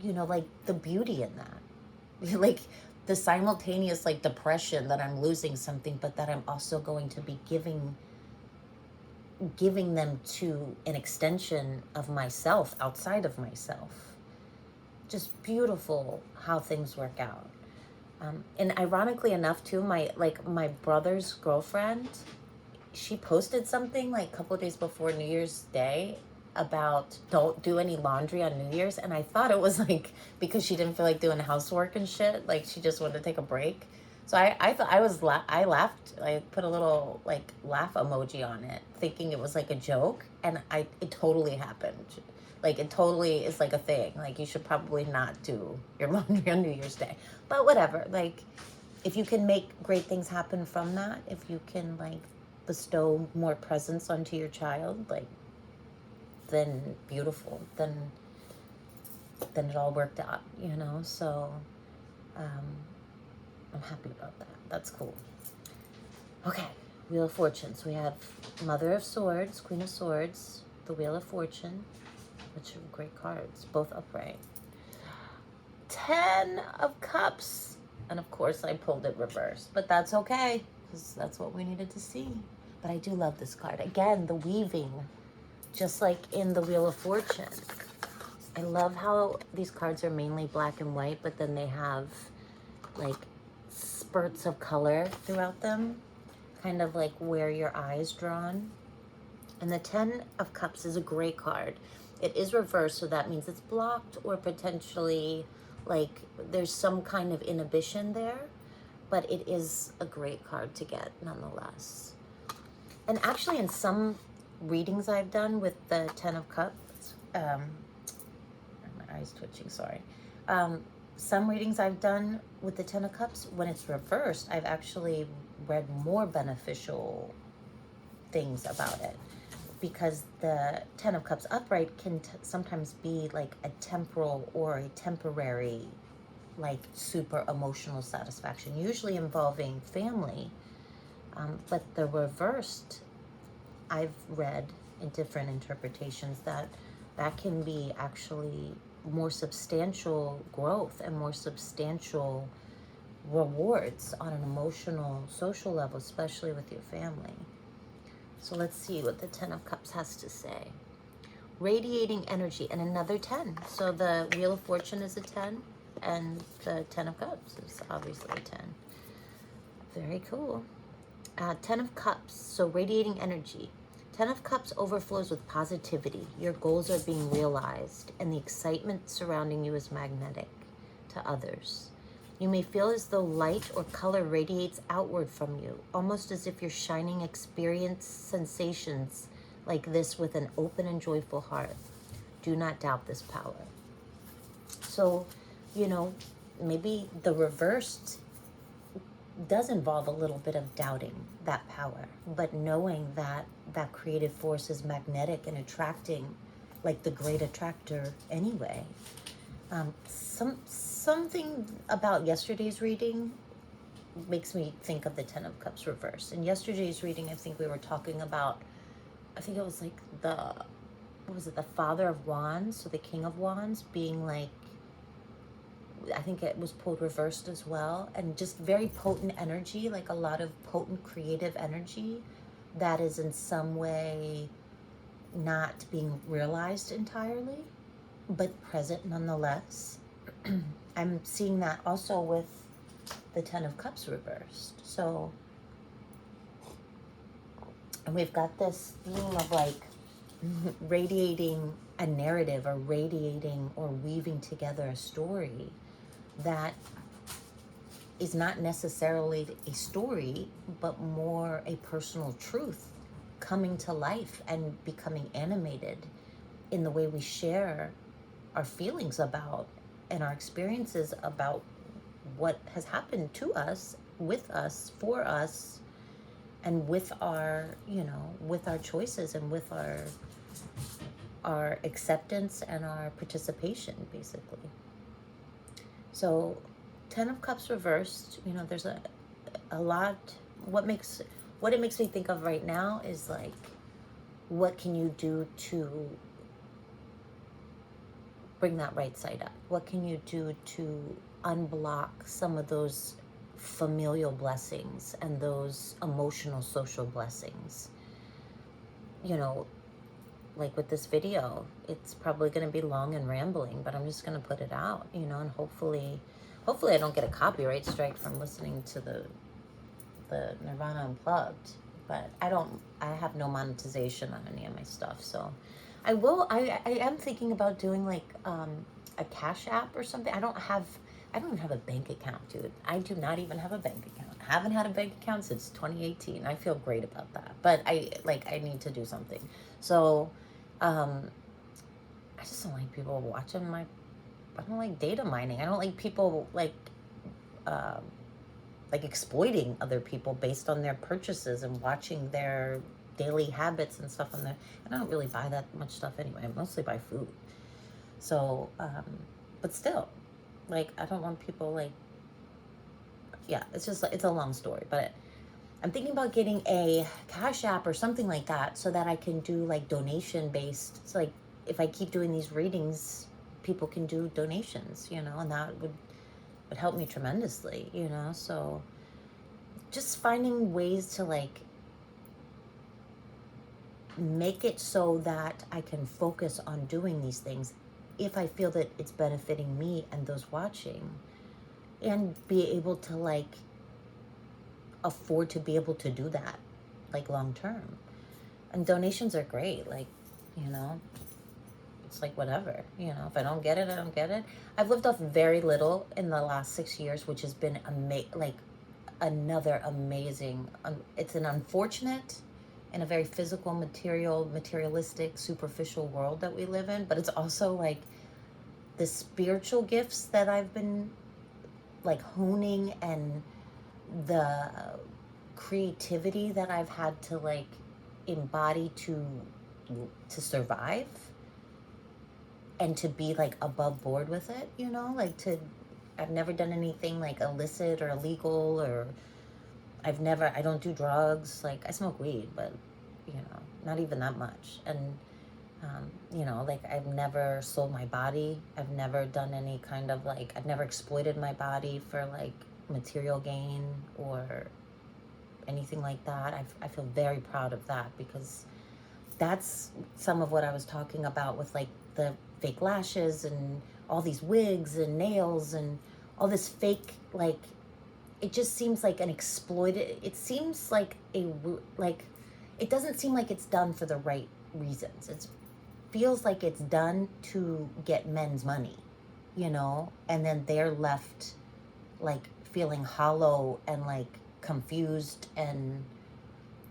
You know, like the beauty in that. Like the simultaneous like depression that I'm losing something, but that I'm also going to be giving them to an extension of myself outside of myself. Just beautiful how things work out. And ironically enough too, my brother's girlfriend, she posted something like a couple of days before New Year's Day about don't do any laundry on New Year's, and I thought it was like because she didn't feel like doing housework and shit, like she just wanted to take a break. So I thought I laughed. I put a little like laugh emoji on it, thinking it was like a joke, and it totally happened. Like it totally is like a thing. Like you should probably not do your laundry on New Year's Day, but whatever. Like if you can make great things happen from that, if you can like bestow more presence onto your child, like then beautiful. Then it all worked out, you know. So I'm happy about that. That's cool. Okay, Wheel of Fortune. So we have Mother of Swords, Queen of Swords, the Wheel of Fortune, which are great cards, both upright. 10 of Cups. And of course I pulled it reversed, but that's okay, because that's what we needed to see. But I do love this card. Again, the weaving, just like in the Wheel of Fortune. I love how these cards are mainly black and white, but then they have like spurts of color throughout them, kind of like where your eye's drawn. And the 10 of Cups is a great card. It is reversed, so that means it's blocked or potentially like there's some kind of inhibition there, but it is a great card to get nonetheless. And actually in some readings I've done with the 10 of Cups, my eyes twitching, sorry. Some readings I've done with the 10 of Cups, when it's reversed, I've actually read more beneficial things about it, because the 10 of Cups upright can sometimes be like a temporal or a temporary, like super emotional satisfaction, usually involving family. But the reversed, I've read in different interpretations that can be actually more substantial growth and more substantial rewards on an emotional, social level, especially with your family. So let's see what the 10 of Cups has to say. Radiating energy, and another 10. So the Wheel of Fortune is a 10, and the 10 of Cups is obviously a 10. Very cool. 10 of Cups, so radiating energy. 10 of Cups overflows with positivity. Your goals are being realized, and the excitement surrounding you is magnetic to others. You may feel as though light or color radiates outward from you, almost as if you're shining experience sensations like this with an open and joyful heart. Do not doubt this power. So, you know, maybe the reversed does involve a little bit of doubting that power, but knowing that that creative force is magnetic and attracting, like the great attractor anyway. Something about yesterday's reading makes me think of the 10 of Cups reversed. In yesterday's reading, I think we were talking about, I think it was like the Father of Wands, so the King of Wands being like, I think it was pulled reversed as well, and just very potent energy, like a lot of potent creative energy that is in some way not being realized entirely, but present nonetheless. I'm seeing that also with the 10 of Cups reversed. So, and we've got this theme of like radiating a narrative, or radiating or weaving together a story that is not necessarily a story, but more a personal truth coming to life and becoming animated in the way we share our feelings about and our experiences about what has happened to us, with us, for us, and with our, with our choices and with our acceptance and our participation, basically. So 10 of Cups reversed, there's a lot. What it makes me think of right now is like, what can you do to bring that right side up? What can you do to unblock some of those familial blessings and those emotional social blessings? Like with this video, it's probably going to be long and rambling, but I'm just going to put it out, and hopefully I don't get a copyright strike from listening to the Nirvana Unplugged. But I have no monetization on any of my stuff, so I am thinking about doing like a Cash App or something. I don't even have a bank account, dude. I do not even have a bank account. I haven't had a bank account since 2018. I feel great about that, but I need to do something. So I just don't like people watching I don't like data mining. I don't like people like exploiting other people based on their purchases and watching their daily habits and stuff on there. And I don't really buy that much stuff anyway. I mostly buy food. So, but still, like, I don't want people yeah, it's just, it's a long story, but I'm thinking about getting a Cash App or something like that so that I can do like donation based. It's like, if I keep doing these readings, people can do donations, and that would help me tremendously, so just finding ways to like make it so that I can focus on doing these things if I feel that it's benefiting me and those watching, and be able to like afford to be able to do that like long term. And donations are great, like, it's like whatever, if I don't get it, I don't get it. I've lived off very little in the last 6 years, which has been like another amazing, it's an unfortunate in a very physical, materialistic, superficial world that we live in, but it's also like the spiritual gifts that I've been like honing, and the creativity that I've had to like embody to survive and to be like above board with it, I've never done anything like illicit or illegal, or I don't do drugs. Like, I smoke weed, but not even that much. And like, I've never sold my body. I've never done any kind of like, I've never exploited my body for like material gain or anything like that. I feel very proud of that, because that's some of what I was talking about with like the fake lashes and all these wigs and nails and all this fake, like, it just seems like an exploited, it seems like it doesn't seem like it's done for the right reasons. It feels like it's done to get men's money, and then they're left like feeling hollow and like confused, and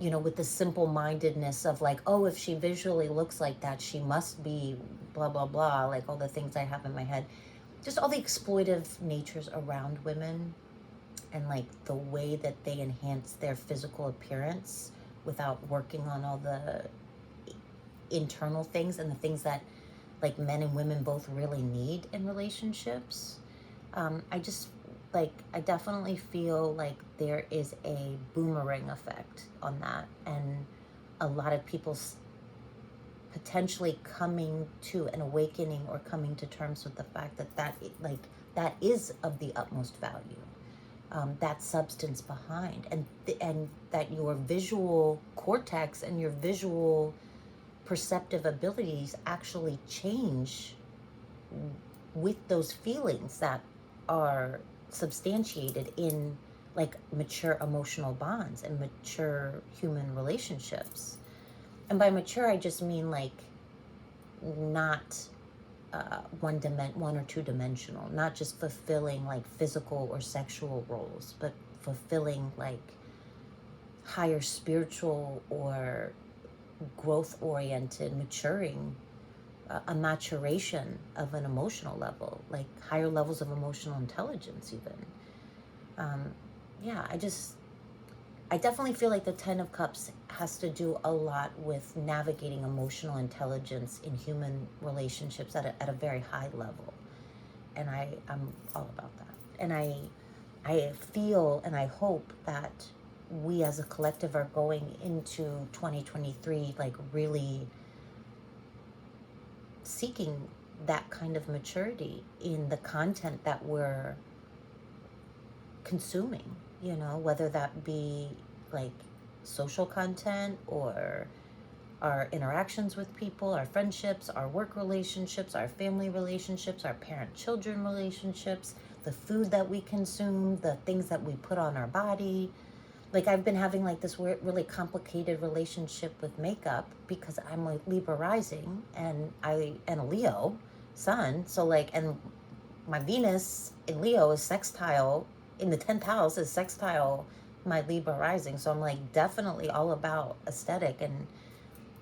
with the simple-mindedness of like, oh, if she visually looks like that, she must be blah blah blah, like all the things I have in my head, just all the exploitive natures around women, and like the way that they enhance their physical appearance without working on all the internal things and the things that like men and women both really need in relationships. I definitely feel like there is a boomerang effect on that, and a lot of people potentially coming to an awakening or coming to terms with the fact that is of the utmost value. That substance behind, and that your visual cortex and your visual perceptive abilities actually change with those feelings that are substantiated in like mature emotional bonds and mature human relationships. And by mature, I just mean like not one or two dimensional, not just fulfilling like physical or sexual roles, but fulfilling like higher spiritual or growth oriented, maturing, a maturation of an emotional level, like higher levels of emotional intelligence even. Yeah, I definitely feel like the Ten of Cups has to do a lot with navigating emotional intelligence in human relationships at a very high level. And I'm all about that. And I feel and I hope that we as a collective are going into 2023 like really seeking that kind of maturity in the content that we're consuming, you know, whether that be like social content or our interactions with people, our friendships, our work relationships, our family relationships, our parent-children relationships, the food that we consume, the things that we put on our body. Like I've been having like this weird, really complicated relationship with makeup because I'm like Libra rising and a Leo sun. So like, and my Venus in Leo is sextile in the 10th house is sextile my Libra rising. So I'm like definitely all about aesthetic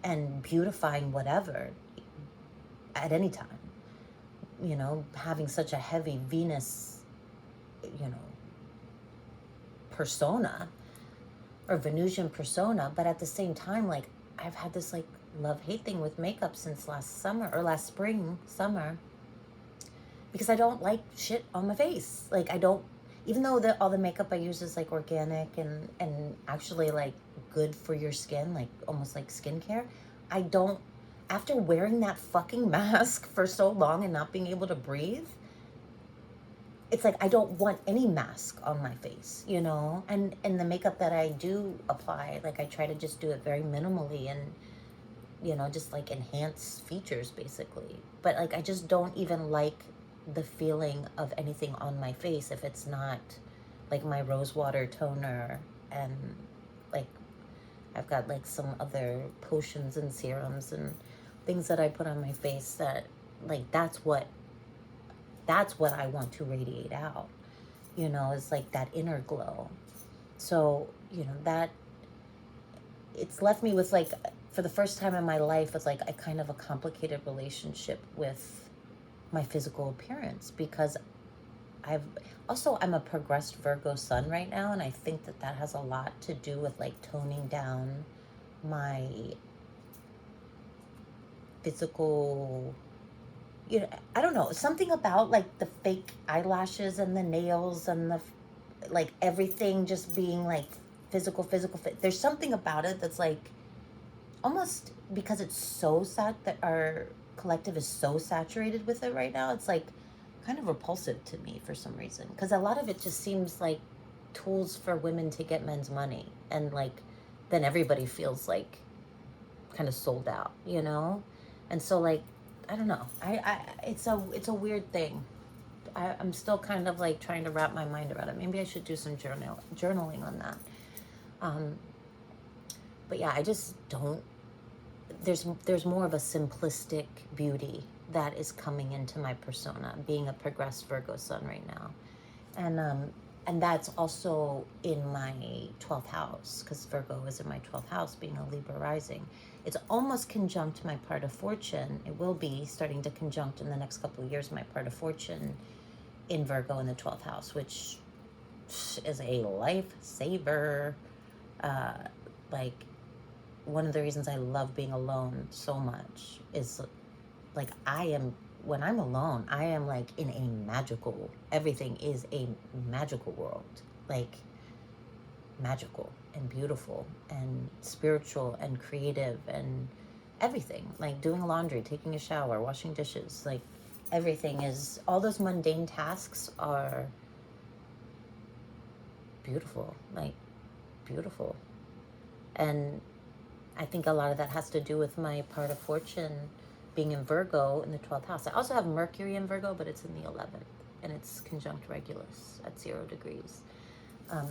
and beautifying whatever at any time. You know, having such a heavy Venus, you know, persona or Venusian persona, but at the same time, like I've had this like love-hate thing with makeup since last summer, because I don't like shit on my face. Like I don't, even though all the makeup I use is like organic and actually like good for your skin, like almost like skincare, I don't, after wearing that fucking mask for so long and not being able to breathe, it's like I don't want any mask on my face, you know? And the makeup that I do apply, like I try to just do it very minimally and, you know, just like enhance features basically. But like I just don't even like the feeling of anything on my face if it's not like my rose water toner and like I've got like some other potions and serums and things that I put on my face that like that's what I want to radiate out, you know, is like that inner glow. So, you know, that it's left me with like, for the first time in my life, with like a kind of a complicated relationship with my physical appearance because I'm a progressed Virgo sun right now. And I think that has a lot to do with like toning down my physical, you know, I don't know, something about like the fake eyelashes and the nails and the like everything just being like physical. There's something about it that's like almost, because it's so that our collective is so saturated with it right now, it's like kind of repulsive to me for some reason, because a lot of it just seems like tools for women to get men's money, and like then everybody feels like kind of sold out, you know? And so like I don't know, it's a weird thing. I'm still kind of like trying to wrap my mind around it. Maybe I should do some journaling on that. But yeah, I just don't, there's more of a simplistic beauty that is coming into my persona, being a progressed Virgo sun right now. And that's also in my 12th house, because Virgo is in my 12th house, being a Libra rising. It's almost conjunct my part of fortune. It will be starting to conjunct in the next couple of years my part of fortune in Virgo in the 12th house, which is a lifesaver. Like one of the reasons I love being alone so much is like when I'm alone, I am like in a magical, everything is a magical world, like magical and beautiful and spiritual and creative and everything, like doing laundry, taking a shower, washing dishes, like everything is, all those mundane tasks are beautiful, like beautiful. And I think a lot of that has to do with my part of fortune being in Virgo in the 12th house. I also have Mercury in Virgo, but it's in the 11th, and it's conjunct Regulus at 0 degrees.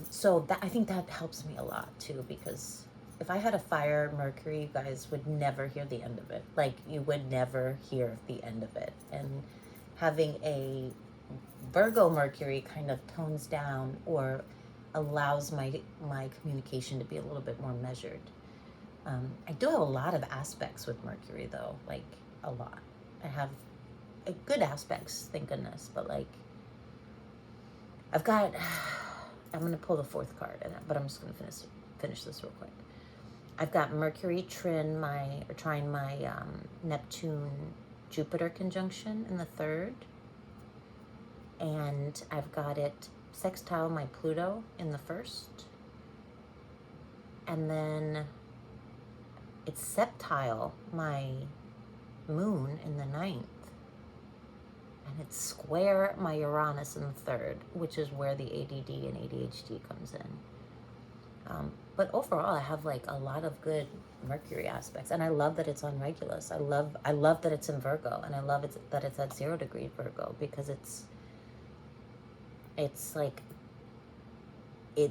So that, I think that helps me a lot too, because if I had a fire Mercury, you guys would never hear the end of it. Like, you would never hear the end of it. And having a Virgo Mercury kind of tones down or allows my communication to be a little bit more measured. I do have a lot of aspects with Mercury, though, like a lot. I have good aspects, thank goodness, but like I've got. I'm gonna pull the fourth card, but I'm just gonna finish this real quick. I've got Mercury trine my Neptune Jupiter conjunction in the third, and I've got it sextile my Pluto in the first, and then it's septile my Moon in the ninth, and it's square my Uranus in the third, which is where the ADD and ADHD comes in. But overall, I have like a lot of good Mercury aspects, and I love that it's on Regulus. I love that it's in Virgo, and I love that it's at 0 degree Virgo, because it's like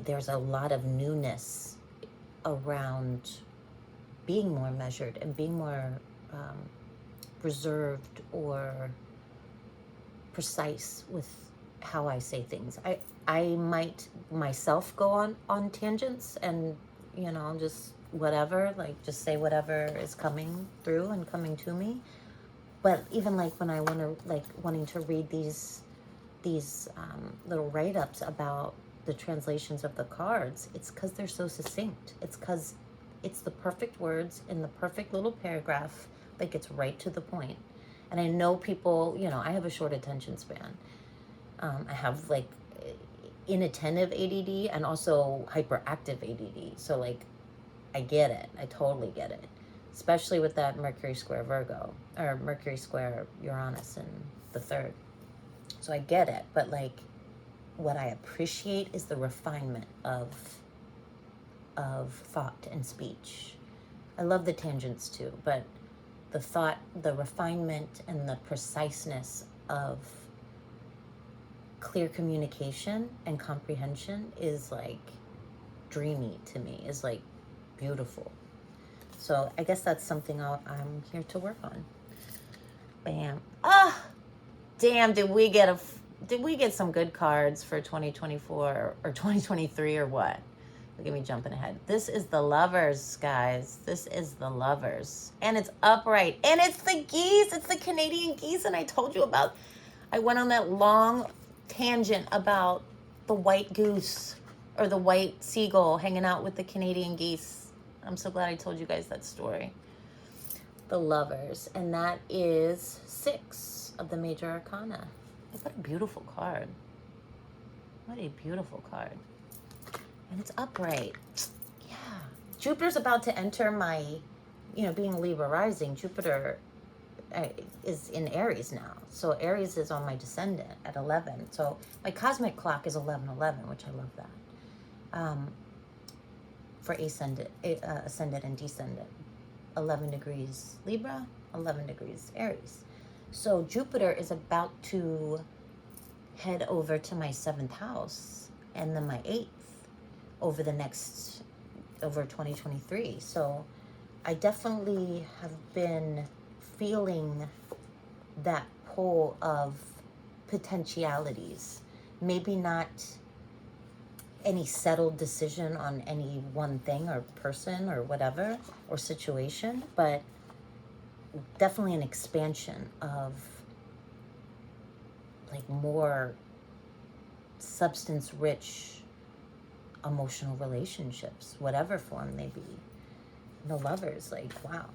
there's a lot of newness around being more measured and being more reserved or precise with how I say things. I might myself go on tangents and, you know, just whatever, like just say whatever is coming through and coming to me. But even like when I wanting to read these little write-ups about the translations of the cards, it's because they're so succinct. It's because it's the perfect words in the perfect little paragraph that gets right to the point. And I know people, you know, I have a short attention span. I have like inattentive ADD and also hyperactive ADD. So like, I get it. I totally get it. Especially with that Mercury square Virgo, or Mercury square Uranus in the third. So I get it. But like, what I appreciate is the refinement of thought and speech. I love the tangents too, but the thought, the refinement, and the preciseness of clear communication and comprehension is like dreamy to me, is like beautiful. So I guess that's something I'm here to work on. Bam. Ah, damn, did we get some good cards for 2024 or 2023 or what? Look at me jumping ahead. This is the Lovers, guys. This is the Lovers. And it's upright. And it's the geese. It's the Canadian geese. And I told you about, I went on that long tangent about the white goose or the white seagull hanging out with the Canadian geese. I'm so glad I told you guys that story. The Lovers. And that is 6 of the major arcana. What a beautiful card. What a beautiful card. And it's upright. Yeah. Jupiter's about to enter my, you know, being Libra rising, Jupiter is in Aries now. So Aries is on my descendant at 11. So my cosmic clock is 11:11, which I love that. For ascendant and descendant. 11 degrees Libra, 11 degrees Aries. So Jupiter is about to head over to my 7th house and then my 8th over 2023. So I definitely have been feeling that pull of potentialities. Maybe not any settled decision on any one thing or person or whatever or situation, but definitely an expansion of like more substance-rich emotional relationships, whatever form they be. The Lovers, like, wow.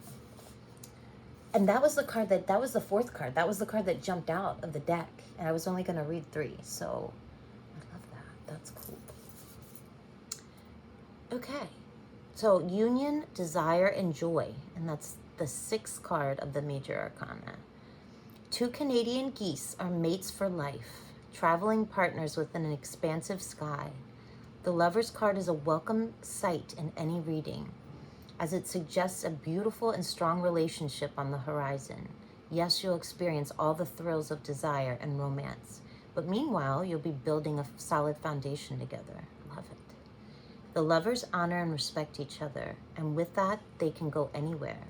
And that was the card that was the 4th card. That was the card that jumped out of the deck. And I was only going to read 3. So I love that. That's cool. Okay. So union, desire, and joy. And that's the 6th card of the major arcana. 2 Canadian geese are mates for life, traveling partners within an expansive sky. The Lover's card is a welcome sight in any reading, as it suggests a beautiful and strong relationship on the horizon. Yes, you'll experience all the thrills of desire and romance, but meanwhile, you'll be building a solid foundation together. Love it. The lovers honor and respect each other, and with that, they can go anywhere.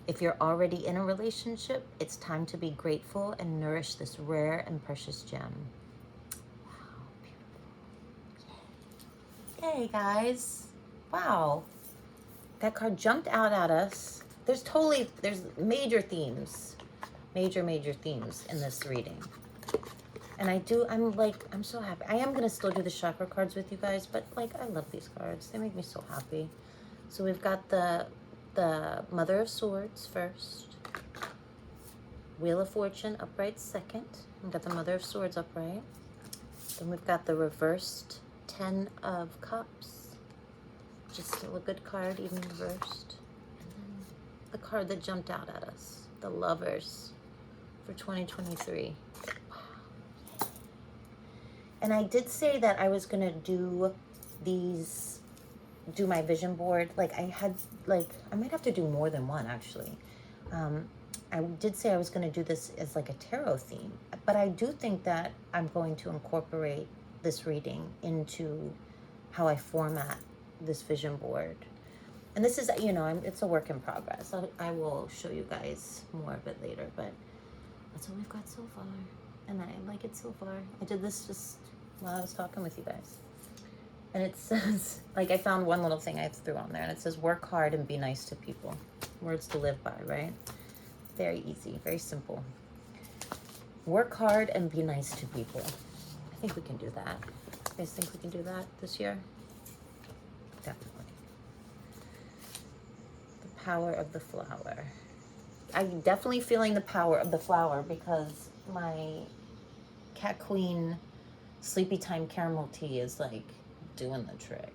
If you're already in a relationship, it's time to be grateful and nourish this rare and precious gem. Wow, beautiful. Yay, guys. Wow. That card jumped out at us. There's major themes. Major themes in this reading. And I'm so happy. I am going to still do the chakra cards with you guys, but like, I love these cards. They make me so happy. So we've got the Mother of Swords first. Wheel of Fortune upright second. We've got the Mother of Swords upright. Then we've got the reversed Ten of Cups. Just still a good card, even reversed. And then the card that jumped out at us, the Lovers for 2023. And I did say that I was gonna do my vision board. Like I might have to do more than one actually. I did say I was gonna do this as like a tarot theme, but I do think that I'm going to incorporate this reading into how I format this vision board. And this is, it's a work in progress. I will show you guys more of it later, but that's all we've got so far. And I like it so far. I did this just while I was talking with you guys. And it says, like, I found one little thing I threw on there, and it says, work hard and be nice to people. Words to live by, right? Very easy, very simple. Work hard and be nice to people. I think we can do that. You guys think we can do that this year? Definitely. The power of the flower. I'm definitely feeling the power of the flower because my Cat Queen Sleepy Time Caramel Tea is like doing the trick.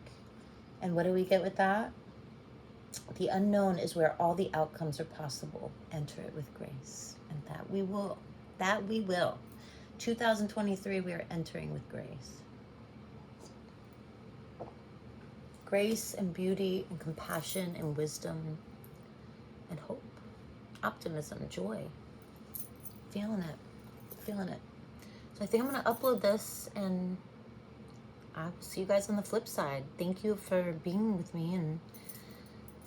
And what do we get with that? The unknown is where all the outcomes are possible. Enter it with grace. And that we will. That we will. 2023, we are entering with grace. Grace and beauty and compassion and wisdom and hope. Optimism, joy. Feeling it. Feeling it. So I think I'm going to upload this and I will see you guys on the flip side. Thank you for being with me and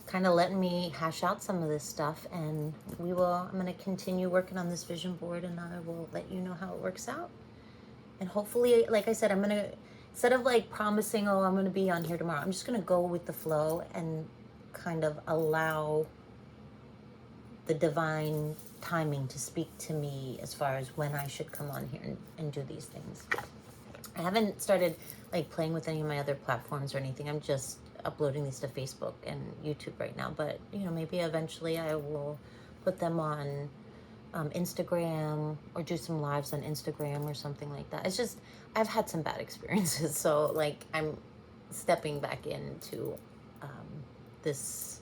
kind of letting me hash out some of this stuff. And I'm going to continue working on this vision board and I will let you know how it works out. And hopefully, like I said, I'm going to, instead of like promising, oh, I'm going to be on here tomorrow, I'm just going to go with the flow and kind of allow the divine timing to speak to me as far as when I should come on here and do these things. I haven't started like playing with any of my other platforms or anything. I'm just uploading these to Facebook and YouTube right now. But, maybe eventually I will put them on Instagram or do some lives on Instagram or something like that. It's just, I've had some bad experiences. So like I'm stepping back into this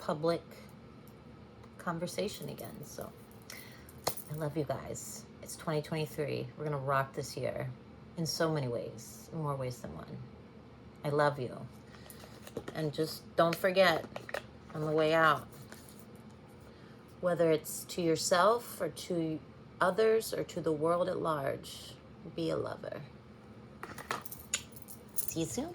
public conversation again. So I love you guys. It's 2023. We're gonna rock this year in so many ways, in more ways than one. I love you. And just don't forget on the way out, whether it's to yourself or to others or to the world at large, be a lover. See you soon.